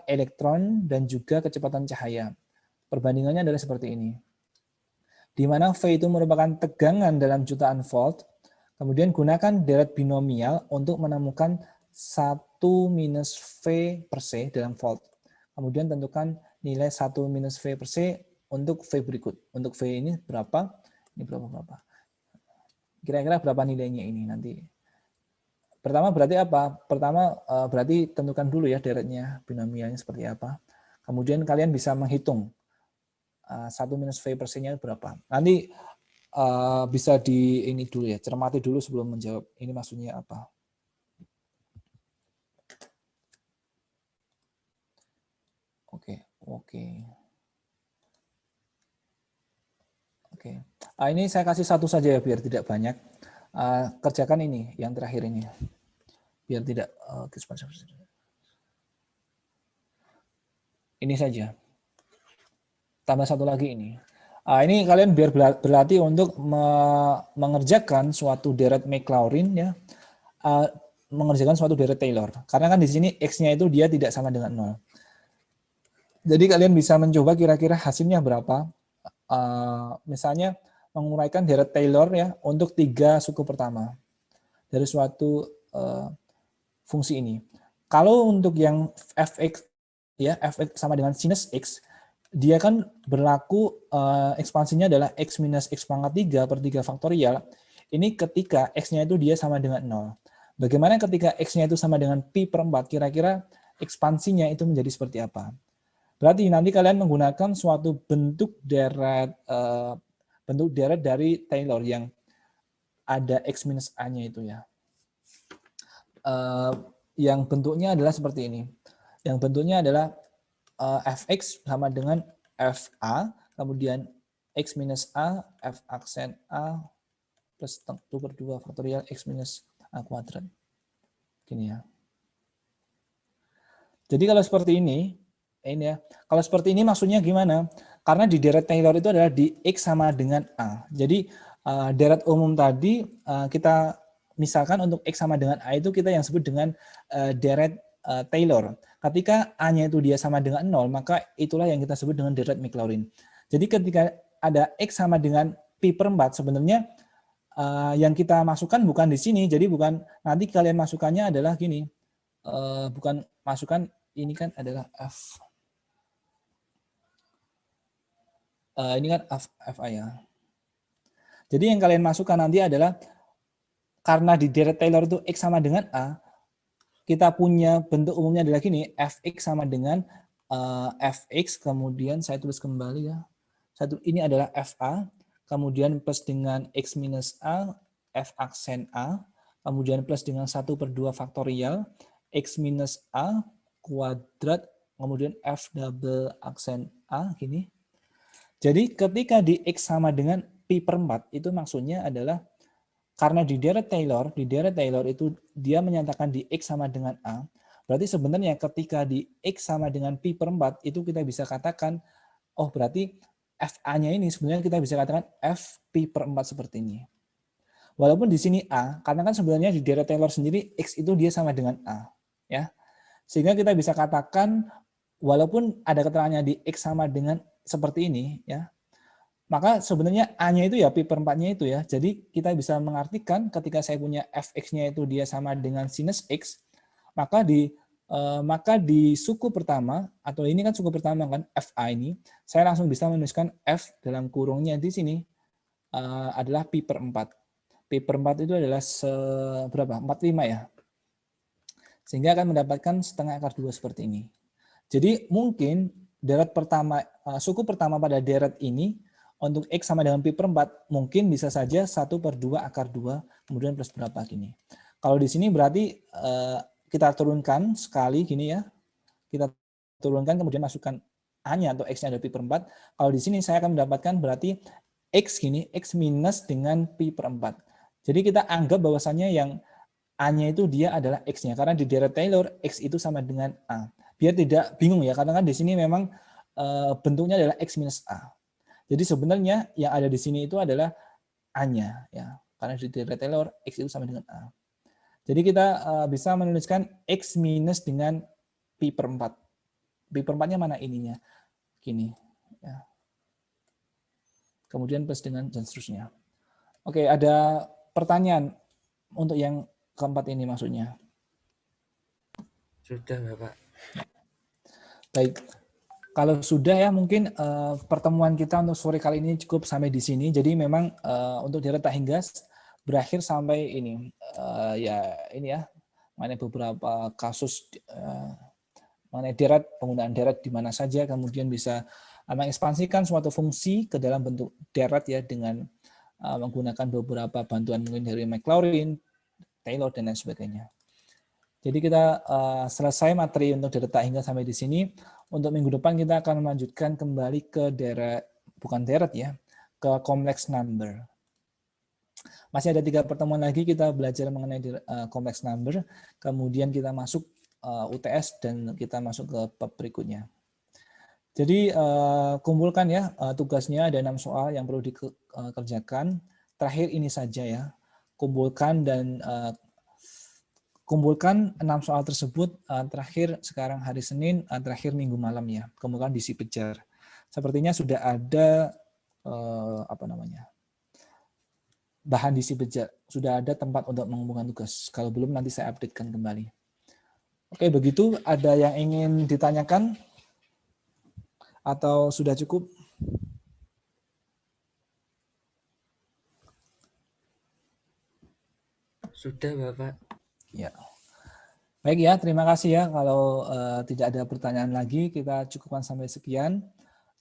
elektron dan juga kecepatan cahaya. Perbandingannya adalah seperti ini. Di mana V itu merupakan tegangan dalam jutaan volt. Kemudian gunakan deret binomial untuk menemukan 1 minus V per C dalam volt. Kemudian tentukan nilai 1 minus V per C untuk V berikut. Untuk V ini berapa? Ini berapa? Kira-kira berapa nilainya ini nanti? Pertama berarti apa? Pertama berarti tentukan dulu ya deretnya, binomialnya seperti apa. Kemudian kalian bisa menghitung 1 minus V per C-nya berapa. Nanti bisa di ini dulu ya, cermati dulu sebelum menjawab. Ini maksudnya apa? Oke. Ini saya kasih 1 saja ya biar tidak banyak. Kerjakan ini yang terakhir ini. Biar tidak ini saja. Tambah 1 lagi ini. Ini kalian biar berlatih untuk mengerjakan suatu deret Maclaurin ya, mengerjakan suatu deret Taylor. Karena kan di sini X-nya itu dia tidak sama dengan 0. Jadi kalian bisa mencoba kira-kira hasilnya berapa. Misalnya menguraikan deret Taylor ya untuk 3 suku pertama dari suatu fungsi ini. Kalau untuk yang fx ya, fx sama dengan sinus x, dia kan berlaku ekspansinya adalah x minus x pangkat 3 per 3 faktorial. Ini ketika x-nya itu dia sama dengan 0. Bagaimana ketika x-nya itu sama dengan pi per 4, kira-kira ekspansinya itu menjadi seperti apa? Berarti nanti kalian menggunakan suatu bentuk deret dari Taylor yang ada x minus a-nya itu ya. Yang bentuknya adalah seperti ini. Yang bentuknya adalah fx sama dengan fa, kemudian x minus a, f aksen a, plus 2/2 faktorial x minus a kuadrat. Gini ya. Jadi kalau seperti ini ya. Kalau seperti ini maksudnya gimana? Karena di deret Taylor itu adalah di x sama dengan a. Jadi deret umum tadi kita misalkan untuk x sama dengan a itu kita yang sebut dengan deret Taylor. Ketika a-nya itu dia sama dengan 0, maka itulah yang kita sebut dengan deret Maclaurin. Jadi ketika ada x sama dengan pi per 4, sebenarnya yang kita masukkan bukan di sini. Jadi bukan, nanti kalian masukannya adalah gini. Bukan masukkan, ini kan adalah f. Ini kan FA ya. Jadi yang kalian masukkan nanti adalah karena di deret Taylor itu X sama dengan A, kita punya bentuk umumnya adalah gini, Fx sama dengan Fx, kemudian saya tulis kembali ya. Ini adalah FA, kemudian plus dengan X minus A, F aksen A, kemudian plus dengan 1/2 faktorial, X minus A kuadrat, kemudian F double aksen A, gini. Jadi ketika di X sama dengan pi per 4, itu maksudnya adalah karena di deret Taylor itu dia menyatakan di X sama dengan A, berarti sebenarnya ketika di X sama dengan pi per 4 itu kita bisa katakan, oh berarti FA-nya ini sebenarnya kita bisa katakan F pi per 4 seperti ini. Walaupun di sini A, karena kan sebenarnya di deret Taylor sendiri X itu dia sama dengan A. Ya. Sehingga kita bisa katakan, walaupun ada keterangannya di X sama dengan seperti ini, ya, maka sebenarnya A-nya itu ya pi per 4-nya itu ya. Jadi kita bisa mengartikan ketika saya punya fx-nya itu dia sama dengan sinus X, maka di suku pertama, atau ini kan suku pertama kan, FA ini, saya langsung bisa menuliskan F dalam kurungnya di sini adalah pi per 4. Pi per 4 itu adalah berapa? 45 ya. Sehingga akan mendapatkan setengah akar 2 seperti ini. Jadi mungkin deret pertama, suku pertama pada deret ini, untuk X sama dengan pi per 4, mungkin bisa saja 1/2 akar 2, kemudian plus berapa gini. Kalau di sini berarti kita turunkan sekali gini ya, kita turunkan kemudian masukkan A-nya atau X-nya ada pi per 4. Kalau di sini saya akan mendapatkan berarti X gini, X minus dengan pi per 4. Jadi kita anggap bahwasannya yang A-nya itu dia adalah X-nya, karena di deret Taylor X itu sama dengan A. Biar tidak bingung ya, karena kan di sini memang bentuknya adalah X minus A. Jadi sebenarnya yang ada di sini itu adalah A-nya, ya, karena di deret Taylor X itu sama dengan A. Jadi kita bisa menuliskan X minus dengan pi per 4. Pi per 4-nya mana ininya? Gini. Ya. Kemudian plus dengan dan seterusnya. Oke, ada pertanyaan untuk yang keempat ini maksudnya. Sudah, Bapak. Baik. Kalau sudah ya mungkin pertemuan kita untuk sore kali ini cukup sampai di sini. Jadi memang untuk deret tak hingga berakhir sampai ini mengenai beberapa kasus mengenai deret, penggunaan deret di mana saja, kemudian bisa mengekspansikan suatu fungsi ke dalam bentuk deret ya dengan menggunakan beberapa bantuan mungkin dari Maclaurin, Taylor dan lain sebagainya. Jadi kita selesai materi untuk deret tak hingga sampai di sini. Untuk minggu depan kita akan melanjutkan kembali ke deret, bukan deret ya, ke complex number. Masih ada 3 pertemuan lagi kita belajar mengenai complex number, kemudian kita masuk UTS dan kita masuk ke bab berikutnya. Jadi kumpulkan ya tugasnya, ada 6 soal yang perlu dikerjakan. Terakhir ini saja ya, kumpulkan 6 soal tersebut terakhir sekarang hari Senin, terakhir Minggu malam ya. Kemudian diisi Pejar. Sepertinya sudah ada bahan diisi Pejar, sudah ada tempat untuk mengumpulkan tugas. Kalau belum nanti saya updatekan kembali. Oke, begitu. Ada yang ingin ditanyakan atau sudah cukup? Sudah, Bapak. Ya. Baik ya, terima kasih ya. Kalau tidak ada pertanyaan lagi, kita cukupkan sampai sekian.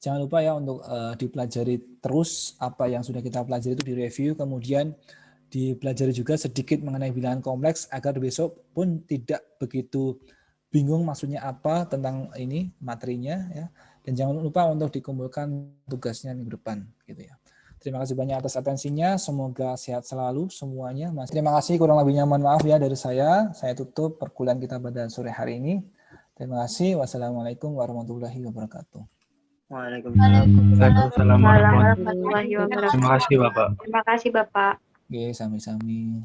Jangan lupa ya untuk dipelajari terus apa yang sudah kita pelajari itu direview, kemudian dipelajari juga sedikit mengenai bilangan kompleks agar besok pun tidak begitu bingung maksudnya apa tentang ini materinya ya. Dan jangan lupa untuk dikumpulkan tugasnya minggu depan gitu ya. Terima kasih banyak atas atensinya. Semoga sehat selalu semuanya. Terima kasih, kurang lebihnya mohon maaf ya dari saya. Saya tutup perkuliahan kita pada sore hari ini. Terima kasih. Wassalamualaikum warahmatullahi wabarakatuh. Waalaikumsalam warahmatullahi wabarakatuh. Terima kasih, Bapak. Terima kasih, Bapak. Oke, sami-sami.